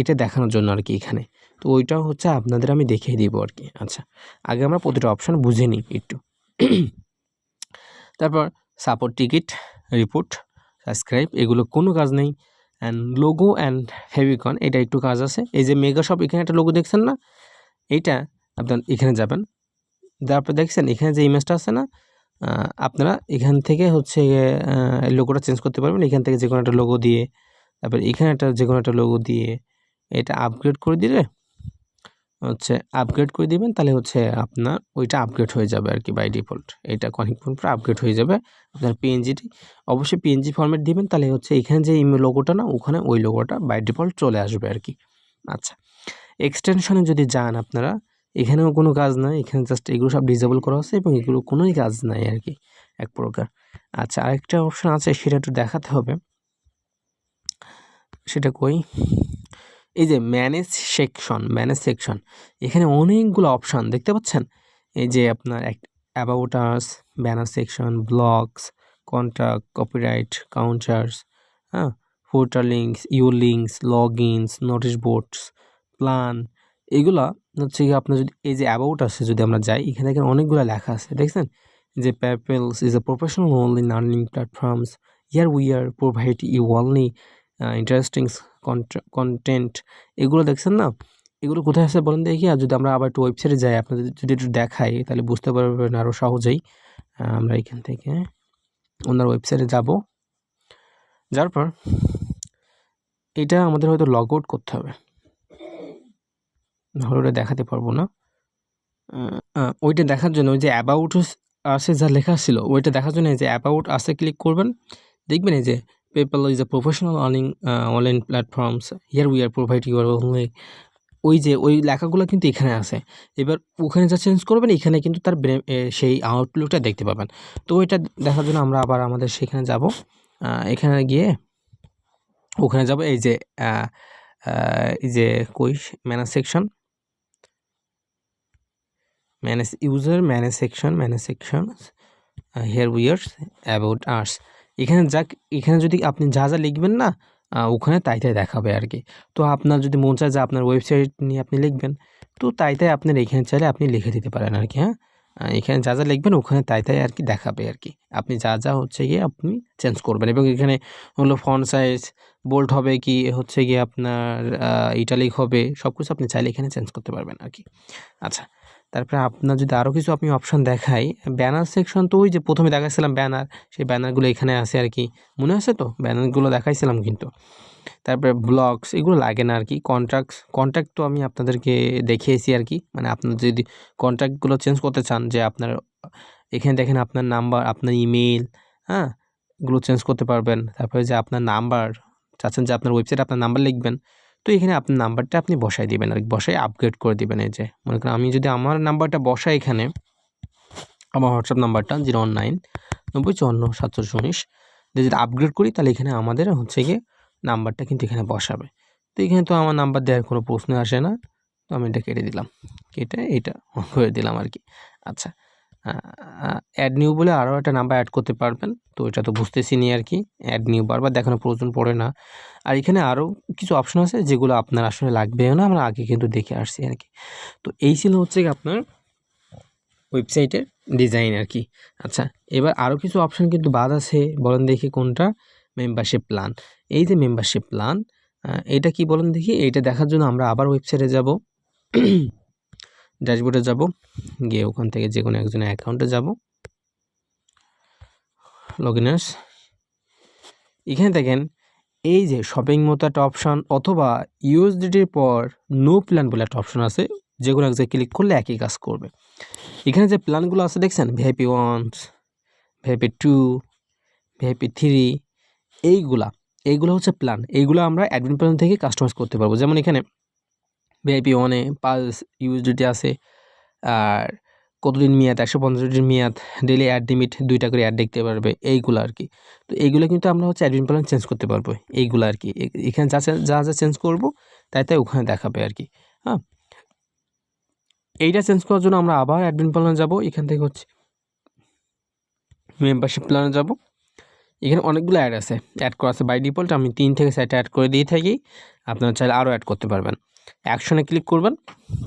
এটা দেখানোর জন্য আর কি এখানে। তো ওইটাও হচ্ছে আপনাদের আমি দেখিয়ে দিব আর কি। আচ্ছা, আগে আমরা প্রতিটা অপশান বুঝে নিই একটু। তারপর সাপোর্ট টিকিট, রিপোর্ট, সাবস্ক্রাইব, এগুলো কোনো কাজ নেই। অ্যান্ড লোগো অ্যান্ড ফেভিকন, এটা একটু কাজ আছে। এই যে মেগা শপ, এখানে একটা লোগো দেখছেন না, এইটা আপনার এখানে যাবেন, তারপর দেখছেন এখানে যে ইমেজটা আছে না, আপনারা এখান থেকে হচ্ছে লোগোটা চেঞ্জ করতে পারবেন। এখান থেকে যে কোনো একটা লোগো দিয়ে, তারপর এখানে একটা যে কোনো একটা লোগো দিয়ে এটা আপগ্রেড করে দিলে হচ্ছে আপগ্রেড করে দিবেন, তাহলে হচ্ছে আপনার ওইটা আপগ্রেড হয়ে যাবে আর কি বাই ডিফল্ট। এটা কনেক্ট পর আপগ্রেড হয়ে যাবে আপনার পিএনজিটি। অবশ্যই পিএনজি ফরম্যাট দিবেন, তাহলে হচ্ছে এখানে যে লোগোটা না, ওখানে ওই লোগোটা বাই ডিফল্ট চলে আসবে আর কি। আচ্ছা, এক্সটেনশনে যদি যান আপনারা, এখানেও কোনো কাজ নাই, এখানে জাস্ট এগুলো সব ডিসেবল করা আছে এবং এগুলো কোনোই কাজ নাই আর কি এক প্রকার। আচ্ছা, আরেকটা অপশান আছে, সেটা একটু দেখাতে হবে, সেটা কই, এই যে ম্যানেজ সেকশন, এখানে অনেকগুলো অপশান দেখতে পাচ্ছেন। এই যে আপনার about us, banner section, blogs, contact, copyright, counters, হ্যাঁ, footer links, your links, logins, notice boards, plan, এগুলা হচ্ছে কি আপনার যদি এই যে অ্যাবাউট আসে যদি আমরা যাই, এখানে দেখেন অনেকগুলো লেখা আছে, দেখছেন? যে PayPals is a professional only earning platforms, here we are provide you only interesting content, এগুলো দেখছেন না? এগুলো কোথায় আছে বলেন দেখি। আর যদি আমরা আবার একটু ওয়েবসাইটে যাই, আপনাদের যদি একটু দেখাই তাহলে বুঝতে পারবেন আরও সহজেই। আমরা এখান থেকে ওনার ওয়েবসাইটে যাব, যাওয়ার পর এটা আমাদের হয়তো লগ আউট করতে হবে, নাহলে ওটা দেখাতে পারবো না। ওইটা দেখার জন্য ওই যে অ্যাবাউট আসে যা লেখা ছিল, ওইটা দেখার জন্য এই যে অ্যাবাউট আসে ক্লিক করবেন, দেখবেন এই যে PayPal is a professional earning online platforms, here we are provide you only, ওই যে ওই লেখাগুলো কিন্তু এখানে আছে। এবার ওখানে যা চেঞ্জ করবেন এখানে কিন্তু তার সেই আউটলুকটা দেখতে পাবেন। তো ওইটা দেখার জন্য আমরা আবার আমাদের সেখানে যাব, এখানে গিয়ে ওখানে যাব, এই যে কই manage section, manage user, manage section, here we R about us, এখানে এখানে যদি আপনি যা লিখবেন না, ওখানে তাই দেখাবে আর কি। তো আপনার যদি মন চায় যে আপনার ওয়েবসাইট নিয়ে আপনি লিখবেন, তো তাই আপনার এখানে চাইলে আপনি লিখে দিতে পারেন আর কি। হ্যাঁ, এখানে যা লিখবেন ওখানে তাই আর কি দেখাবে আর কি। আপনি যা হচ্ছে গিয়ে আপনি চেঞ্জ করবেন, এবং এখানে হলো ফন্ট সাইজ বোল্ড হবে কি হচ্ছে গিয়ে আপনার ইটালিক হবে, সব কিছু আপনি চাইলে এখানে চেঞ্জ করতে পারবেন আর কি। আচ্ছা, তারপরে আপনার যদি আরও কিছু আপনি অপশান দেখাই, ব্যানার সেকশন, তো ওই যে প্রথমে দেখাইছিলাম ব্যানার, সেই ব্যানারগুলো এখানে আছে আর কি, মনে আছে তো? ব্যানারগুলো দেখাইছিলাম কিন্তু। তারপরে ব্লগস, এগুলো লাগে না আর কি। কন্ট্যাক্ট তো আমি আপনাদেরকে দেখিয়েছি আর কি, মানে আপনার যদি কন্ট্যাক্টগুলো চেঞ্জ করতে চান, যে আপনার এখানে দেখেন আপনার নাম্বার, আপনার ইমেল, হ্যাঁ, এগুলো চেঞ্জ করতে পারবেন। তারপরে যে আপনার নাম্বার চাচ্ছেন যে আপনার ওয়েবসাইটে আপনার নাম্বার লিখবেন, তো এখানে আপনার নাম্বারটা আপনি বসাই দিবেন আর বসাই আপগ্রেড করে দিবেন। এই যে মনে করেন আমি যদি আমার নাম্বারটা বসাই এখানে, আমার হোয়াটসঅ্যাপ নাম্বারটা 019 90 54 47 19 যদি আপগ্রেড করি তাহলে এখানে আমাদের হচ্ছে গিয়ে নাম্বারটা কিন্তু এখানে বসাবে। তো এখানে তো আমার নাম্বার দেওয়ার কোনো প্রশ্ন আসে না, তো আমি এটা কেটে দিলাম, কেটে এটা করে দিলাম আর কি। আচ্ছা, অ্যাড নিউ বলে আরও একটা নাম্বার অ্যাড করতে পারবেন, তো এটা তো বুঝতেছি নি আর কি। অ্যাড নিউ বারবার দেখানোর প্রয়োজন পড়ে না। আর এখানে আরও কিছু অপশন আছে যেগুলো আপনার আসলে লাগবেও না, আমরা আগে কিন্তু দেখে আসছি আর কি। তো এই ছিল হচ্ছে আপনার ওয়েবসাইটের ডিজাইন আর কি। আচ্ছা, এবার আরও কিছু অপশন কিন্তু বাদ আছে, বলেন দেখি কোনটা? Membership plan. এই যে মেম্বারশিপ প্ল্যান, এটা কি বলেন দেখি? এইটা দেখার জন্য আমরা আবার ওয়েবসাইটে যাব, ড্যাশবোর্ডে যাব, গিয়ে ওখান থেকে যে কোনো একজনের অ্যাকাউন্টে যাব, লগইনার্স। এখানে দেখেন এই যে শপিং মতো একটা অপশান অথবা ইউএসডিটির পর নো প্ল্যান বলে একটা অপশন আছে, যে কোনো এক জায়গায় ক্লিক করলে একই কাজ করবে। এখানে যে প্ল্যানগুলো আছে দেখছেন, ভিআইপি 1, ভিআইপি 2, ভিআইপি 3, এইগুলো হচ্ছে প্ল্যান। এইগুলো আমরা অ্যাডমিন প্ল্যান থেকে কাস্টমাইজ করতে পারবো। যেমন এখানে ভিআইপি 1-এ 5 ইউএসডিটি আছে, আর কতদিন মেয়াদ, 150 দিন মেয়াদ, ডেইলি অ্যাড লিমিট 2টা করে অ্যাড দেখতে পারবে, এইগুলো আর কি। তো এইগুলো কিন্তু আমরা হচ্ছে অ্যাডমিন প্ল্যান চেঞ্জ করতে পারবো, এইগুলো আর কি। এখানে যা চেঞ্জ করবো তাই ওখানে দেখাবে আর কি। হ্যাঁ, এইটা চেঞ্জ করার জন্য আমরা আবার অ্যাডমিন প্ল্যানে যাব, এখান থেকে হচ্ছে মেম্বারশিপ প্ল্যানে যাব। এখানে অনেকগুলো অ্যাড আছে, অ্যাড করা আছে বাই ডিফল্ট। আমি 3 থেকে 4টা অ্যাড করে দিয়ে থাকি, আপনারা চাইলে আরও অ্যাড করতে পারবেন। অ্যাকশনে ক্লিক করবেন,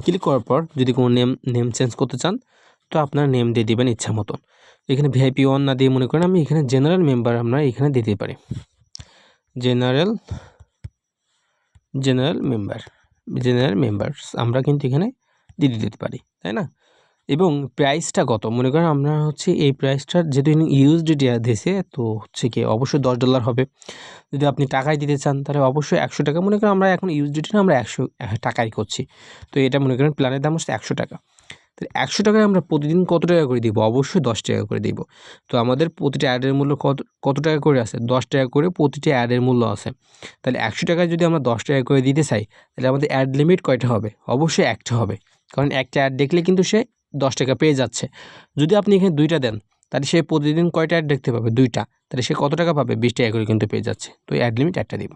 ক্লিক করার পর যদি কোনো নেম চেঞ্জ করতে চান তো আপনার নেম দিয়ে দিবেন ইচ্ছা মতন। এখানে ভিআইপি 1 না দিয়ে মনে করেন আমি এখানে জেনারেল মেম্বার আমরা এখানে দিতে পারি, জেনারেল মেম্বার্স আমরা কিন্তু এখানে দিয়ে দিতে পারি, তাই না? এবং প্রাইসটা কত, মনে করেন আমরা হচ্ছে এই প্রাইসটার যেহেতু ইউএসডিটি দিয়েছে, তো হচ্ছে কি অবশ্যই $10 হবে। যদি আপনি টাকায় দিতে চান তাহলে অবশ্যই 100 টাকা। মনে করেন আমরা এখন ইউএসডিটি না, আমরা 100 টাকায় করছি, তো এটা মনে করেন প্ল্যানের দাম হচ্ছে 100 টাকা। তাহলে 100 টাকায় আমরা প্রতিদিন কত টাকা করে দিব? অবশ্যই 10 টাকা করে দিব। তো আমাদের প্রতিটা অ্যাডের মূল্য কত টাকা করে আছে? 10 টাকা করে প্রতিটি অ্যাডের মূল্য আছে। তাহলে 100 টাকায় যদি আমরা 10 টাকা করে দিতে চাই তাহলে আমাদের অ্যাড লিমিট কয়টা হবে? অবশ্যই একটা হবে, কারণ একটা অ্যাড দেখলে কিন্তু সে 10 টাকা পেয়ে যাচ্ছে। যদি আপনি এখানে 2টা দেন তাহলে সে প্রতিদিন কয়টা অ্যাড দেখতে পাবে? 2টা। তাহলে সে কত টাকা পাবে? 20 টাকা করে কিন্তু পেয়ে যাচ্ছে। তো অ্যাড লিমিট একটা দিব।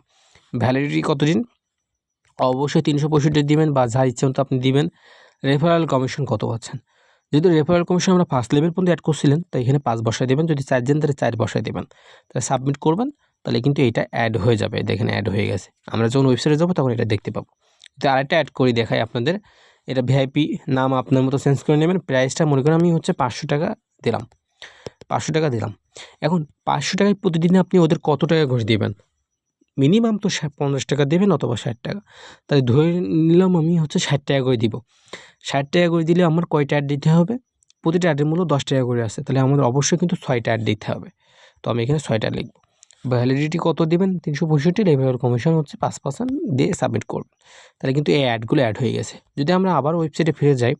ভ্যালিডিটি কতদিন? অবশ্যই 365 দিবেন, বা যা ইচ্ছে মতো আপনি দিবেন। রেফারেল কমিশন কত পাচ্ছেন? যেহেতু রেফারেল কমিশন আমরা 1st লেভেল পর্যন্ত অ্যাড করছিলেন, তাই এখানে 5 বসায় দেবেন। যদি 4 দেন তাহলে 4 বসায় দেবেন, তাহলে সাবমিট করবেন, তাহলে কিন্তু এটা অ্যাড হয়ে যাবে। দেখেন অ্যাড হয়ে গেছে। আমরা যখন ওয়েবসাইটে যাবো তখন এটা দেখতে পাবো। তো আরেকটা অ্যাড করে দেখাই আপনাদের। এটা ভিআইপি নাম আপনার মতো চেঞ্জ করে নেবেন। প্রাইসটা মনে করেন আমি হচ্ছে 500 টাকা দিলাম, 500 টাকা দিলাম। এখন 500 টাকায় প্রতিদিনে আপনি ওদের কত টাকা করে দেবেন? মিনিমাম তো 50 টাকা দেবেন অথবা 60 টাকা। তাই ধরে নিলাম আমি হচ্ছে 60 টাকা করে দিব। 60 টাকা করে দিলে আমার কয়টা অ্যাড দিতে হবে? প্রতিটা অ্যাডের মূল্য 10 টাকা করে আছে, তাহলে আমাদের অবশ্যই কিন্তু 6টা অ্যাড দিতে হবে। তো আমি এখানে 6টা লিখব। ভ্যালিডিটি কত দিবেন? 365। রেফারেল কমিশন হচ্ছে 5% দিয়ে সাবমিট করবেন। তাহলে কিন্তু এই অ্যাডগুলো অ্যাড হয়ে গেছে। যদি আমরা আবার ওয়েবসাইটে ফিরে যাই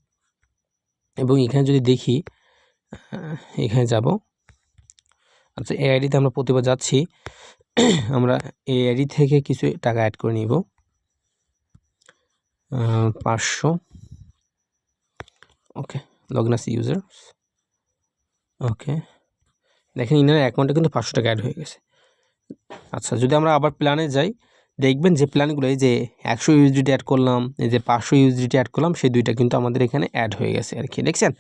এবং এখানে যদি দেখি, এখানে যাব। আচ্ছা, এই আইডিতে আমরা প্রতিবার যাচ্ছি, আমরা এই আইডি থেকে কিছু টাকা অ্যাড করে নিব, 500। ওকে, লগইনার্স ইউজার্স। ওকে, দেখেন ইনার অ্যাকাউন্টে কিন্তু 500 টাকা অ্যাড হয়ে গেছে। আচ্ছা, যদি আমরা আবার প্ল্যানে যাই, দেখবেন যে প্ল্যানগুলো এই যে 100 ইউএসডিটি অ্যাড করলাম, এই যে 500 ইউএসডিটি অ্যাড করলাম, সেই দুইটা কিন্তু আমাদের এখানে অ্যাড হয়ে গেছে আর কি। দেখছেন,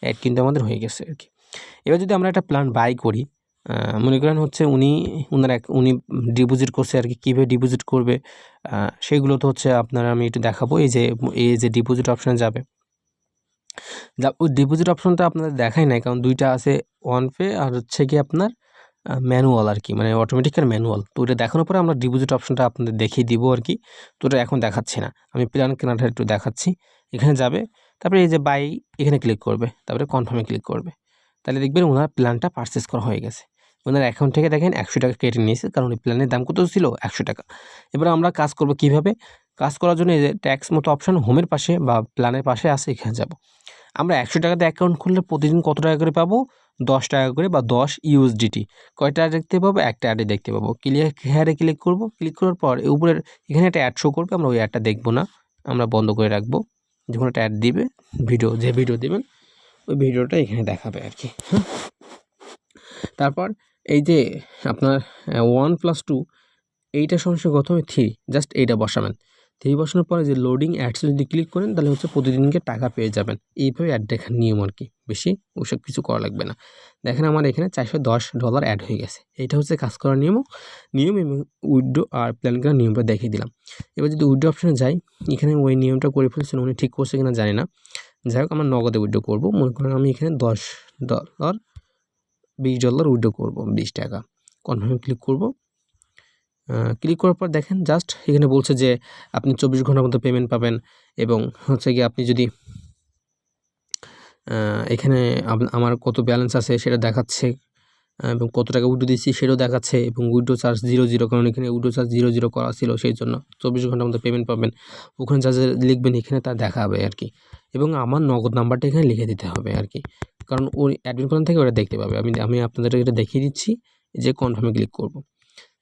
অ্যাড কিন্তু আমাদের হয়ে গেছে আর কি। এবার যদি আমরা একটা প্ল্যান বাই করি, মনে করেন হচ্ছে উনি ডিপোজিট করছে আর কি। কীভাবে ডিপোজিট করবে সেগুলো তো হচ্ছে আপনারা আমি একটু দেখাবো। এই যে ডিপোজিট অপশানে যাবে, ওই ডিপোজিট অপশনটা আপনাদের দেখাই নাই, কারণ 2টা আছে, ওয়ান পে আর হচ্ছে কি আপনার ম্যানুয়াল আর কি, মানে অটোমেটিক আর ম্যানুয়াল। তো ওটা দেখানোর পরে আমরা ডিপোজিট অপশনটা আপনাদের দেখিয়ে দিব আর কি। তো ওটা এখন দেখাচ্ছি না, আমি প্ল্যান কেনাটা একটু দেখাচ্ছি। এখানে যাবে, তারপরে এই যে বাই এখানে ক্লিক করবে, তারপরে কনফার্মে ক্লিক করবে, তাহলে দেখবেন ওনার প্ল্যানটা পারচেস করা হয়ে গেছে। ওনার অ্যাকাউন্ট থেকে দেখেন 100 টাকা কেটে নিয়েছে, কারণ এই প্ল্যানের দাম কত ছিল? 100 টাকা। এবার আমরা কাজ করব কিভাবে? কাজ করার জন্য এই যে ট্যাক্স মতো অপশন হোমের পাশে বা প্ল্যানের পাশে আছে, এখানে যাব। আমরা 100 টাকাতে অ্যাকাউন্ট খুললে প্রতিদিন কত টাকা করে পাবো? 10 টাকা করে বা 10 ইউএসডিটি। কয়টা অ্যাড দেখতে পাবো? একটা অ্যাডে দেখতে পাবো। হেয়ারে ক্লিক করব, ক্লিক করার পর উপরের এখানে একটা অ্যাড শো করবে, আমরা ওই অ্যাডটা দেখবো না, আমরা বন্ধ করে রাখবো। যখন একটা অ্যাড দিবে, যে ভিডিও দিবেন ওই ভিডিওটা এখানে দেখাবে আর কি। হ্যাঁ, তারপর এই যে আপনার 1+2 এইটা সমস্যা কত হবে? 3, জাস্ট এইটা বসাবেন। 3 বসানোর পরে যে লোডিং অ্যাডস যদি ক্লিক করেন তাহলে হচ্ছে প্রতিদিনকে টাকা পেয়ে যাবেন। এইভাবে অ্যাড দেখার নিয়ম আর কি, বেশি ওসব কিছু করা লাগবে না। দেখেন আমার এখানে $410 অ্যাড হয়ে গেছে। এইটা হচ্ছে কাজ করার নিয়ম এবং উইথড্র আর প্ল্যান করার নিয়মটা দেখিয়ে দিলাম। এবার যদি উইথড্র অপশানে যাই, এখানে ওই নিয়মটা করে ফেলছেন, উনি ঠিক করছে কিনা জানি না। যাই হোক, আমরা নগদে উইথড্র করবো। মনে করেন আমি এখানে $10 $20 উইথড্র করবো, 20 টাকা। কনফার্মে ক্লিক করব। ক্লিক করার পর দেখেন জাস্ট এখানে বলছে যে আপনি 24 ঘন্টার মধ্যে পেমেন্ট পাবেন, এবং হচ্ছে গিয়ে আপনি যদি এখানে আমার কত ব্যালেন্স আছে সেটা দেখাচ্ছে, এবং কত টাকা উইথড্র দিচ্ছি সেটাও দেখাচ্ছে, এবং উইথড্র চার্জ 0 কারণ এখানে উইথড্র চার্জ 0 করা ছিল, সেই জন্য 24 ঘন্টার মধ্যে পেমেন্ট পাবেন। ওখানে যা লিখবেন এখানে তা দেখাবে আর কি, এবং আমার নগদ নাম্বারটা এখানে লিখে দিতে হবে আর কি, কারণ ওই অ্যাডমিন প্ল্যান থেকে ওটা দেখতে পাবে। আমি আপনাদের এটা দেখিয়ে দিচ্ছি যে কনফার্মে ক্লিক করব।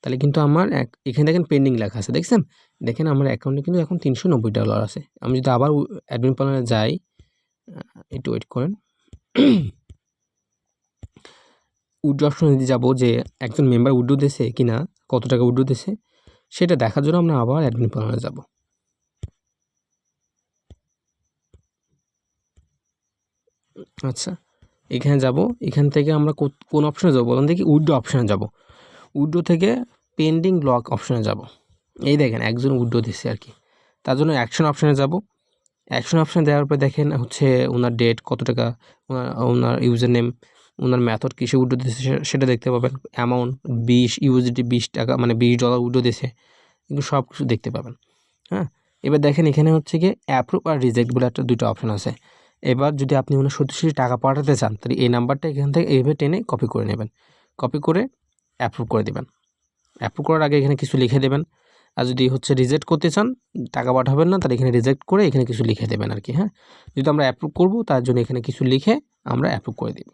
তাহলে কিন্তু আমার এখানে দেখেন পেন্ডিং লেখা আছে, দেখছেন? দেখেন আমার অ্যাকাউন্টে কিন্তু এখন $390 আছে। আমি যদি আবার অ্যাডমিন প্ল্যানে যাই, একটু ওয়েট করেন, উইথড্র অপশনে যদি যাবো যে একজন মেম্বার উইথড্র দিয়েছে কিনা, কত টাকা উইথড্র দিয়েছে সেটা দেখার জন্য আমরা আবার অ্যাডমিন প্ল্যানে যাব। আচ্ছা, এখানে যাব, এখান থেকে আমরা কোন অপশনে যাবো বলুন দেখি? উইথড্র অপশনে যাব। উইথড্র থেকে পেন্ডিং ব্লক অপশনে যাব। এই দেখেন একজন উইথড্র দিচ্ছে আর কি, তার জন্য অ্যাকশন অপশনে যাব। অ্যাকশন অপশন দেওয়ার পর দেখেন হচ্ছে ওনার ডেট, কত টাকা, ওনার ইউজার নেম, ওনার মেথড কিসে উইথড্র দিয়েছে সেটা দেখতে পাবেন। অ্যামাউন্ট 20 ইউএসডি, 20 টাকা মানে $20 উইথড্র দিয়েছে, কিন্তু সব কিছু দেখতে পাবেন। হ্যাঁ, এবার দেখেন এখানে হচ্ছে গিয়ে অ্যাপ্রুভ আর রিজেক্ট বলে একটা দুটো অপশন আছে। এবার যদি আপনি ওনার সত্যি টাকা পাঠাতে চান তাহলে এই নাম্বারটা এখান থেকে এইভাবে টেনে কপি করে নেবেন, কপি করে অ্যাপ্রুভ করে দেবেন। অ্যাপ্রুভ করার আগে এখানে কিছু লিখে দেবেন। আর যদি হচ্ছে রিজেক্ট করতে চান, টাকা পাঠাবেন না, তাহলে এখানে রিজেক্ট করে এখানে কিছু লিখে দেবেন আর কি। হ্যাঁ, যদি আমরা অ্যাপ্রুভ করব তার জন্য এখানে কিছু লিখে আমরা অ্যাপ্রুভ করে দেব।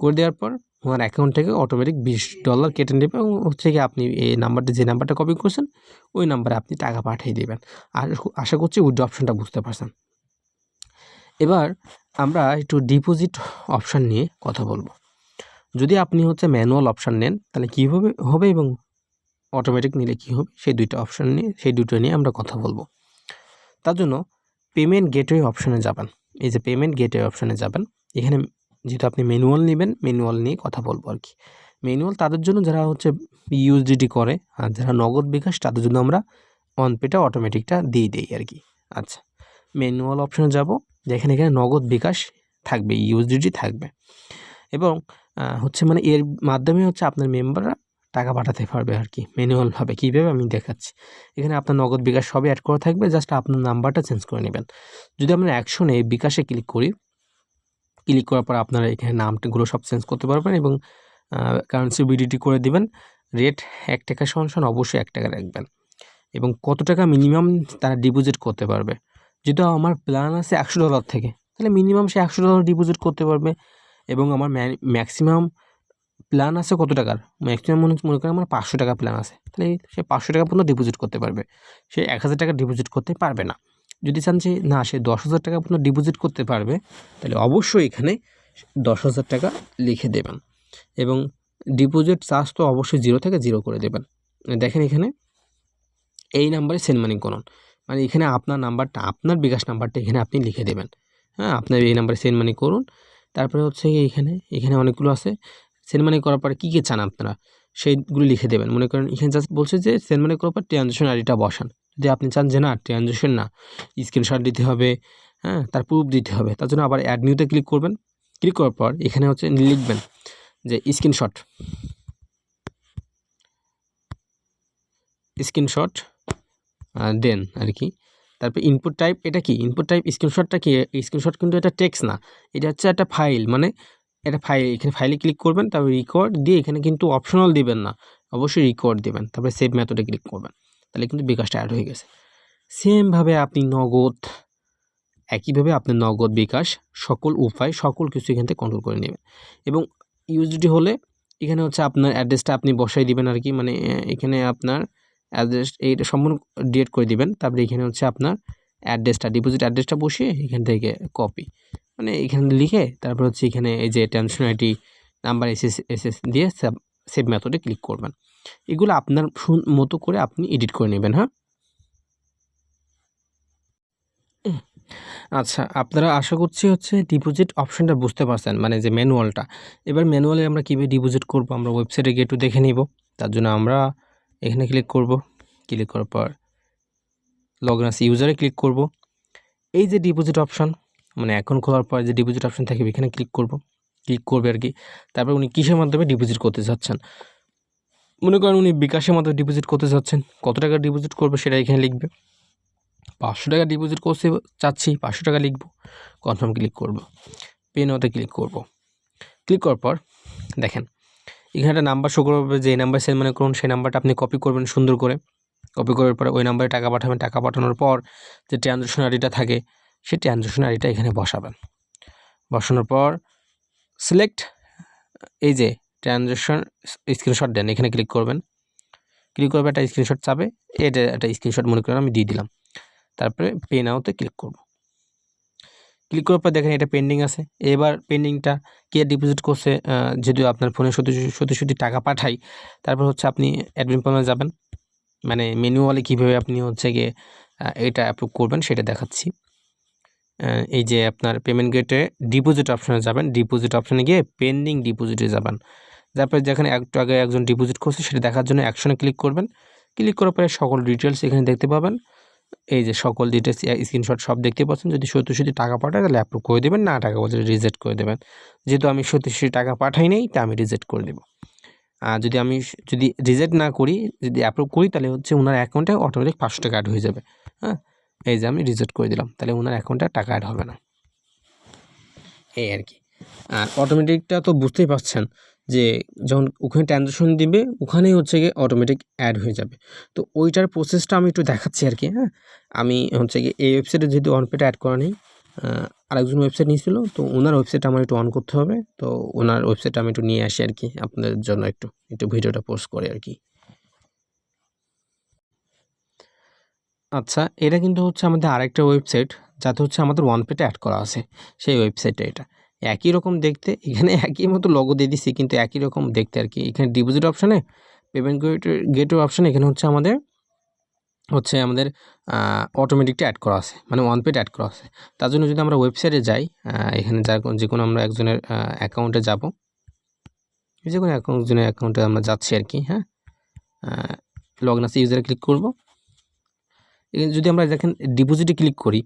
করে দেওয়ার পর ওনার অ্যাকাউন্ট থেকে অটোমেটিক $20 কেটে নেবে, এবং হচ্ছে কি আপনি এই নাম্বারটা, যে নাম্বারটা কপি করছেন ওই নাম্বারে আপনি টাকা পাঠিয়ে দেবেন। আর আশা করছি উইথড্র অপশানটা বুঝতে পারছেন। এবার আমরা একটু ডিপোজিট অপশান নিয়ে কথা বলবো। যদি আপনি হচ্ছে ম্যানুয়াল অপশান নেন তাহলে কীভাবে হবে, এবং অটোমেটিক নিলে কী হবে, সেই দুটো নিয়ে আমরা কথা বলবো। তার জন্য পেমেন্ট গেটওয়ে অপশানে যাবেন। এই যে পেমেন্ট গেটওয়ে অপশানে যাবেন, এখানে যেহেতু আপনি ম্যানুয়াল নেবেন, ম্যানুয়াল নিয়ে কথা বলবো আর কি। ম্যানুয়াল তাদের জন্য যারা হচ্ছে ইউএসডিটি করে, আর যারা নগদ বিকাশ তাদের জন্য আমরা অনপেটা অটোমেটিকটা দিয়ে দিই আর কি। আচ্ছা, ম্যানুয়াল অপশানে যাব, যেখানে এখানে নগদ বিকাশ থাকবে, ইউএসডিটি থাকবে, এবং হচ্ছে মানে এর মাধ্যমে হচ্ছে আপনার মেম্বাররা টাকা পাঠাতে পারবে আর কি ম্যানুয়ালভাবে। কীভাবে আমি দেখাচ্ছি। এখানে আপনার নগদ বিকাশ সবই অ্যাড করা থাকবে, জাস্ট আপনার নাম্বারটা চেঞ্জ করে নেবেন। যদি আমরা অ্যাকশনে বিকাশে ক্লিক করি, ক্লিক করার পর আপনারা এখানে নামগুলো সব চেঞ্জ করতে পারবেন, এবং কারেন্সি বিডিটি করে দিবেন। রেট $1 সমান অবশ্যই $1 রাখবেন, এবং কত টাকা মিনিমাম তারা ডিপোজিট করতে পারবে। যেহেতু আমার প্ল্যান আছে $100 থেকে, তাহলে মিনিমাম সে $100 ডিপোজিট করতে পারবে, এবং আমার ম্যাক্সিমাম প্ল্যান আছে কত টাকার, ম্যাক্সিমাম মনে করেন আমার $500 প্ল্যান আছে, তাহলে সে $500 পর্যন্ত ডিপোজিট করতে পারবে, সে $1000 ডিপোজিট করতে পারবে না। যদি চান যে না সে $10,000 পর্যন্ত ডিপোজিট করতে পারবে, তাহলে অবশ্যই এখানে $10,000 লিখে দেবেন, এবং ডিপোজিট চার্জ তো অবশ্যই 0 থেকে 0 করে দেবেন। দেখেন এখানে এই নাম্বারে সেন্ড মানি করুন, মানে এখানে আপনার নাম্বারটা, আপনার বিকাশ নাম্বারটা এখানে আপনি লিখে দেবেন। হ্যাঁ, আপনার এই নাম্বারে সেন্ড মানি করুন। তারপরে হচ্ছে এখানে অনেকগুলো আছে। সেন্ড মানি করার পরে কী চান আপনারা সেইগুলো লিখে দেবেন। মনে করেন এখানে জাস্ট বলছে যে সেন্ড মানি করার পর ট্রানজ্যাকশন আইডিটা বসান। যদি আপনি চান যে না ট্রানজ্যাকশন না, স্ক্রিনশট দিতে হবে, হ্যাঁ, তার প্রুফ দিতে হবে, তার জন্য আবার অ্যাড নিউতে ক্লিক করবেন। ক্লিক করার পর এখানে হচ্ছে লিখবেন যে স্ক্রিনশট দেন আর কি। তারপর ইনপুট টাইপ, এটা কি ইনপুট টাইপ, স্ক্রিনশটটা কি, স্ক্রিনশট কিন্তু এটা টেক্সট না, এটা হচ্ছে একটা ফাইল, মানে এটা ফাইল। এখানে ফাইলে ক্লিক করবেন, তারপর রেকর্ড দিয়ে এখানে কিন্তু অপশনাল দিবেন না, অবশ্যই রেকর্ড দিবেন, তারপরে সেভ মেথডে ক্লিক করবেন, তাহলে কিন্তু বিকাশটা অ্যাড হয়ে গেছে। সেমভাবে আপনি নগদ একইভাবে আপনি নগদ, বিকাশ সকল উপায় সকল কিছু এখান থেকে কন্ট্রোল করে নেবেন। এবং ইউএসডিটি হলে এখানে হচ্ছে আপনার অ্যাড্রেসটা আপনি বসাই দিবেন আর কি, মানে এখানে আপনার অ্যাড্রেস এইটা সম্পূর্ণ ডিলিট করে দিবেন। তারপরে এখানে হচ্ছে আপনার অ্যাড্রেসটা, ডিপোজিট অ্যাড্রেসটা বসিয়ে এখান থেকে কপি, মানে এখানে লিখে তারপর হচ্ছে এখানে এই যে ট্রানজ্যাকশন আইডি নাম্বার এসএস দিয়ে সেভ মেথডে ক্লিক করবেন। এগুলো আপনার মতো করে আপনি এডিট করে নেবেন। হ্যাঁ, আচ্ছা, আপনারা আশা করছি হচ্ছে ডিপোজিট অপশনটা বুঝতে পারছেন, মানে যে ম্যানুয়ালটা। এবার ম্যানুয়ালে আমরা কীভাবে ডিপোজিট করব, আমরা ওয়েবসাইটে গিয়ে একটু দেখে নিব। তার জন্য আমরা এখানে ক্লিক করব, ক্লিক করার পর লগইন আস ইউজারে ক্লিক করব। এই যে ডিপোজিট অপশন, মানে অ্যাকাউন্ট খোলার পর যে ডিপোজিট অপশন থাকে এখানে ক্লিক করবে আর কি। তারপর উনি কিসের মাধ্যমে ডিপোজিট করতে চাচ্ছেন, মনে করেন উনি বিকাশের মাধ্যমে ডিপোজিট করতে চাচ্ছেন, কত টাকা ডিপোজিট করবে সেটা এখানে লিখবে। 500 টাকা ডিপোজিট করতে চাচ্ছি, 500 টাকা লিখব, কনফার্ম ক্লিক করব, পে নাওতে ক্লিক করব। ক্লিক করার পর দেখেন এখানে একটা নাম্বার শো করবে, যে নাম্বার সেন্ড মনে করুন সেই নাম্বারটা আপনি কপি করবেন সুন্দর করে। কপি করার পরে ওই নাম্বারে টাকা পাঠাবেন। টাকা পাঠানোর পর যে ট্রানজ্যাকশন আইডিটা থাকে সেই ট্রানজ্যাকশন আইডিটা এখানে বসাবেন। বসানোর পর সিলেক্ট এই যে ট্রানজ্যাকশন স্ক্রিনশট দেন, এখানে ক্লিক করবেন। ক্লিক করবে, একটা স্ক্রিনশট চাবে, এটা একটা স্ক্রিনশট মনে করেন আমি দিয়ে দিলাম। তারপরে পে নাওতে ক্লিক করব। ক্লিক করার পর দেখেন এটা পেন্ডিং আছে। এবার পেন্ডিংটা কে ডিপোজিট করছে, যদি আপনার ফোনে সত্যি টাকা পাঠাই, তারপর হচ্ছে আপনি অ্যাডমিন প্যানেলে যাবেন, মানে ম্যানুয়ালি কীভাবে আপনি হচ্ছে গিয়ে এটা অ্যাপ্রুভ করবেন সেটা দেখাচ্ছি। এই যে আপনার পেমেন্ট গেটে ডিপোজিট অপশনে যাবেন, ডিপোজিট অপশনে গিয়ে পেন্ডিং ডিপোজিটে যাবেন। তারপরে যেখানে একটু আগে একজন ডিপোজিট করছে সেটা দেখার জন্য অ্যাকশনে ক্লিক করবেন। ক্লিক করার পরে সকল ডিটেলস এখানে দেখতে পাবেন। এই যে সকল ডিটেলস স্ক্রিনশট সব দেখতে পাচ্ছেন। যদি সত্যি টাকা পাঠায় তাহলে অ্যাপ্রুভ করে দেবেন, না টাকা বলছে রিজেক্ট করে দেবেন। যেহেতু আমি সত্যি টাকা পাঠাই নাই তা আমি রিজেক্ট করে দেবো। আর যদি রিজেক্ট না করি, যদি অ্যাপ্রুভ করি, তাহলে হচ্ছে ওনার অ্যাকাউন্টে অটোমেটিক 500 টাকা অ্যাড হয়ে যাবে। হ্যাঁ, এই যে আমি রিজেক্ট করে দিলাম, তাহলে ওনার অ্যাকাউন্টে টাকা অ্যাড হবে না, এই আর কি। আর অটোমেটিকটা তো বুঝতেই পারছেন যে যখন ওখানে ট্রানজ্যাকশন দিবে ওখানেই হচ্ছে গিয়ে অটোমেটিক অ্যাড হয়ে যাবে। তো ওইটার প্রসেসটা আমি একটু দেখাচ্ছি আর কি। হ্যাঁ, আমি হচ্ছে গিয়ে এই ওয়েবসাইটে যেহেতু অনপেটা অ্যাড করা নেই, আরেকজন ওয়েবসাইট নিয়েছিল, তো ওনার ওয়েবসাইটটা আমার একটু অন করতে হবে। তো ওনার ওয়েবসাইটটা আমি একটু নিয়ে আসি আর কি, আপনাদের জন্য একটু ভিডিওটা পোস্ট করে আর কি। আচ্ছা, এটা কিন্তু হচ্ছে আমাদের আরেকটা ওয়েবসাইট, যাতে হচ্ছে আমাদের ওয়ানপেতে অ্যাড করা আছে, সেই ওয়েবসাইটটা এটা। একই রকম দেখতে, এখানে একই মতো লোগো দিয়ে দিছি, কিন্তু একই রকম দেখতে আর কি। এখানে ডিপোজিট অপশানে, পেমেন্ট গেটওয়ে অপশানে এখানে হচ্ছে আমাদের অটোমেটিকটা অ্যাড করা আছে, মানে ওয়ানপেতে অ্যাড করা আছে। তার জন্য যদি আমরা ওয়েবসাইটে যাই, এখানে যে কোনো আমরা একজনের অ্যাকাউন্টে যাব, যে কোনো একজনের অ্যাকাউন্টে আমরা যাচ্ছি আর কি। হ্যাঁ, লগইন আছে ইউজারে ক্লিক করব। এখানে যদি আমরা দেখেন ডিপোজিটে ক্লিক করি,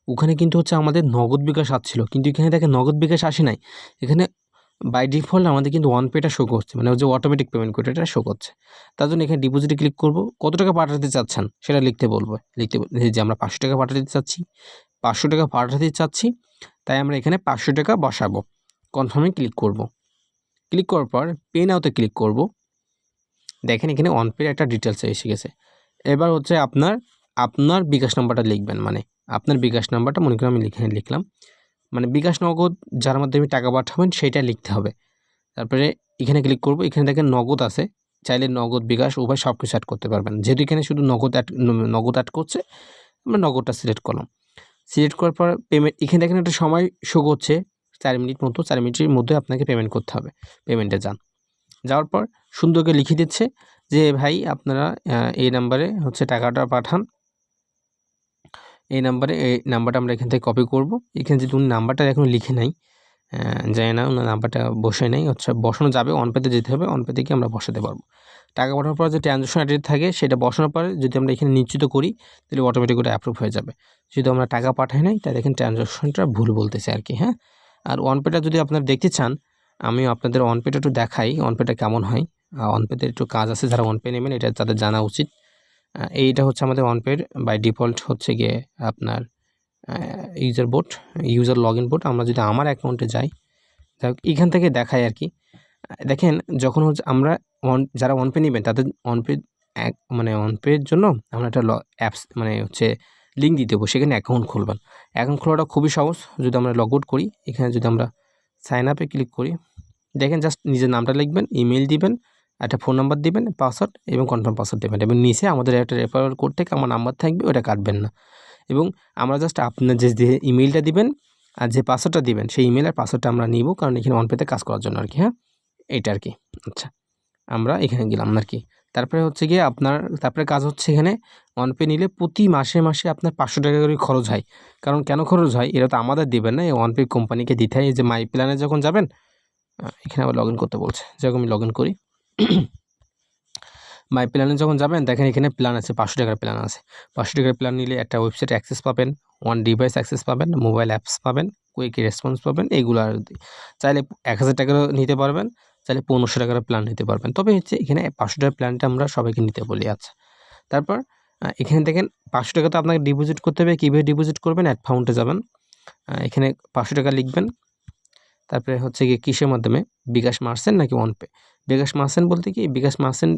ওখানে কিন্তু হচ্ছে আমাদের নগদ বিকাশ আসছিল, কিন্তু এখানে দেখেন নগদ বিকাশ আসে নাই। এখানে বাই ডিফল্ট আমাদের কিন্তু ওয়ানপেটা শো করছে, মানে যে অটোমেটিক পেমেন্ট করে এটা শো করছে। তার জন্য এখানে ডিপোজিটে ক্লিক করব, কত টাকা পাঠাতে চাচ্ছেন সেটা লিখতে বলবো। যে আমরা 500 টাকা পাঠাতে চাচ্ছি, 500 টাকা পাঠাতে চাচ্ছি, তাই আমরা এখানে 500 টাকা বসাবো। কনফার্মে ক্লিক করব। ক্লিক করার পর পে নাওতে ক্লিক করব। দেখেন এখানে ওয়ানপের একটা ডিটেলস এসে গেছে। এবার হচ্ছে আপনার বিকাশ নাম্বারটা লিখবেন, মানে আপনার বিকাশ নাম্বারটা মনে করেন আমি লিখলাম, মানে বিকাশ নগদ যার মাধ্যমে টাকা পাঠাবেন সেইটা লিখতে হবে। তারপরে এখানে ক্লিক করব। এখানে দেখেন নগদ আছে, চাইলে নগদ বিকাশ উভয় সব কিছু অ্যাড করতে পারবেন। যেহেতু এখানে শুধু নগদ অ্যাড করছে, আমরা নগদটা সিলেক্ট করলাম। সিলেক্ট করার পর পেমেন্ট, এখানে দেখেন একটা সময় শো করছে 4 মিনিট মতো, 4 মিনিটের মধ্যে আপনাকে পেমেন্ট করতে হবে। পেমেন্টে যাওয়ার পর সুন্দর করে লিখে দিচ্ছে যে ভাই আপনারা এই নাম্বারে হচ্ছে টাকাটা পাঠান। এই নাম্বারটা আমরা এখান থেকে কপি করব। এখানে যদি উনি নাম্বারটা এখনও লিখে নাই, জানি না ওনার নাম্বারটা বসে নেই, হচ্ছে বসানো যাবে, অনপেতে যেতে হবে, অনপেতে গিয়ে আমরা বসাতে পারবো। টাকা পাঠানোর পর যে ট্রানজ্যাকশন আইডি থাকে সেটা বসানোর পরে যদি আমরা এখানে নিশ্চিত করি, তাহলে অটোমেটিক ওটা অ্যাপ্রুভ হয়ে যাবে। যদি আমরা টাকা পাঠাই নাই, তাহলে এখানে ট্রানজ্যাকশনটা ভুল বলতেছে আর কি। হ্যাঁ, আর অনপেটা যদি আপনারা দেখতে চান, আমিও আপনাদের অনপেটা একটু দেখাই, অনপেটা কেমন হয়। অনপেতে একটু কাজ আছে, যারা অনপে নেবেন এটা তাদের জানা উচিত। এইটা হচ্ছে আমাদের অনপের বাই ডিফল্ট হচ্ছে গিয়ে আপনার ইউজার লগ ইন বোর্ড। আমরা যদি আমার অ্যাকাউন্টে যাই, এখান থেকে দেখাই আর কি। দেখেন যখন হচ্ছে আমরা যারা অনপে নেবেন তাদের অনপের জন্য আমরা একটা অ্যাপস, মানে হচ্ছে লিঙ্ক দিয়ে দেবো, সেখানে অ্যাকাউন্ট খুলবেন। অ্যাকাউন্ট খোলাটা খুবই সহজ। যদি আমরা লগ আউট করি, এখানে যদি আমরা সাইন আপে ক্লিক করি, দেখেন জাস্ট নিজের নামটা লিখবেন, ইমেল দিবেন, একটা ফোন নাম্বার দিবেন, পাসওয়ার্ড এবং কনফার্ম পাসওয়ার্ড দেবেন, এবং নিচে আমাদের একটা রেফারেল কোড থেকে আমার নাম্বার থাকবে, ওটা কাটবেন না। এবং আমরা জাস্ট আপনার যে ইমেলটা দিবেন আর যে পাসওয়ার্ডটা দিবেন, সেই ইমেল আর পাসওয়ার্ডটা আমরা নিব, কারণ এখানে অনপেতে কাজ করার জন্য আর কি। হ্যাঁ, এইটা আর কি। আচ্ছা, আমরা এখানে গেলাম আর কি। তারপরে হচ্ছে গিয়ে আপনার তারপরে কাজ হচ্ছে এখানে অনপে নিলে প্রতি মাসে মাসে আপনার 500 টাকা করে খরচ হয়। কারণ কেন খরচ হয়, এটা তো আমাদের দিবেন না, এই অনপে কোম্পানিকে দিতে হয়। এই যে মাই প্ল্যানে যখন যাবেন, এখানে আবার লগ ইন করতে বলছে, যেরকম আমি লগ ইন করি। মাই প্ল্যানে যখন যাবেন, দেখেন এখানে প্ল্যান আছে, 500 টাকার প্ল্যান আছে। 500 টাকার প্ল্যান নিলে একটা ওয়েবসাইট অ্যাক্সেস পাবেন, ওয়ান ডিভাইস অ্যাক্সেস পাবেন, মোবাইল অ্যাপস পাবেন, কুইক রেসপন্স পাবেন। এইগুলো আর চাইলে 1000 টাকারও নিতে পারবেন, চাইলে 1500 টাকার প্ল্যান নিতে পারবেন। তবে হচ্ছে এখানে 500 টাকার প্ল্যানটা আমরা সবাইকে নিতে বলি। আচ্ছা, তারপর এখানে দেখেন 500 টাকা তো আপনাকে ডিপোজিট করতে হবে। কীভাবে ডিপোজিট করবেন, অ্যাড ফাউন্ডে যাবেন, এখানে 500 টাকা লিখবেন। তারপরে হচ্ছে গিয়ে কিসের মাধ্যমে, বিকাশ মার্চেন্ট নাকি অনপে। বিকাশ মার্চেন্ট বলতে কি, বিকাশ মার্চেন্ট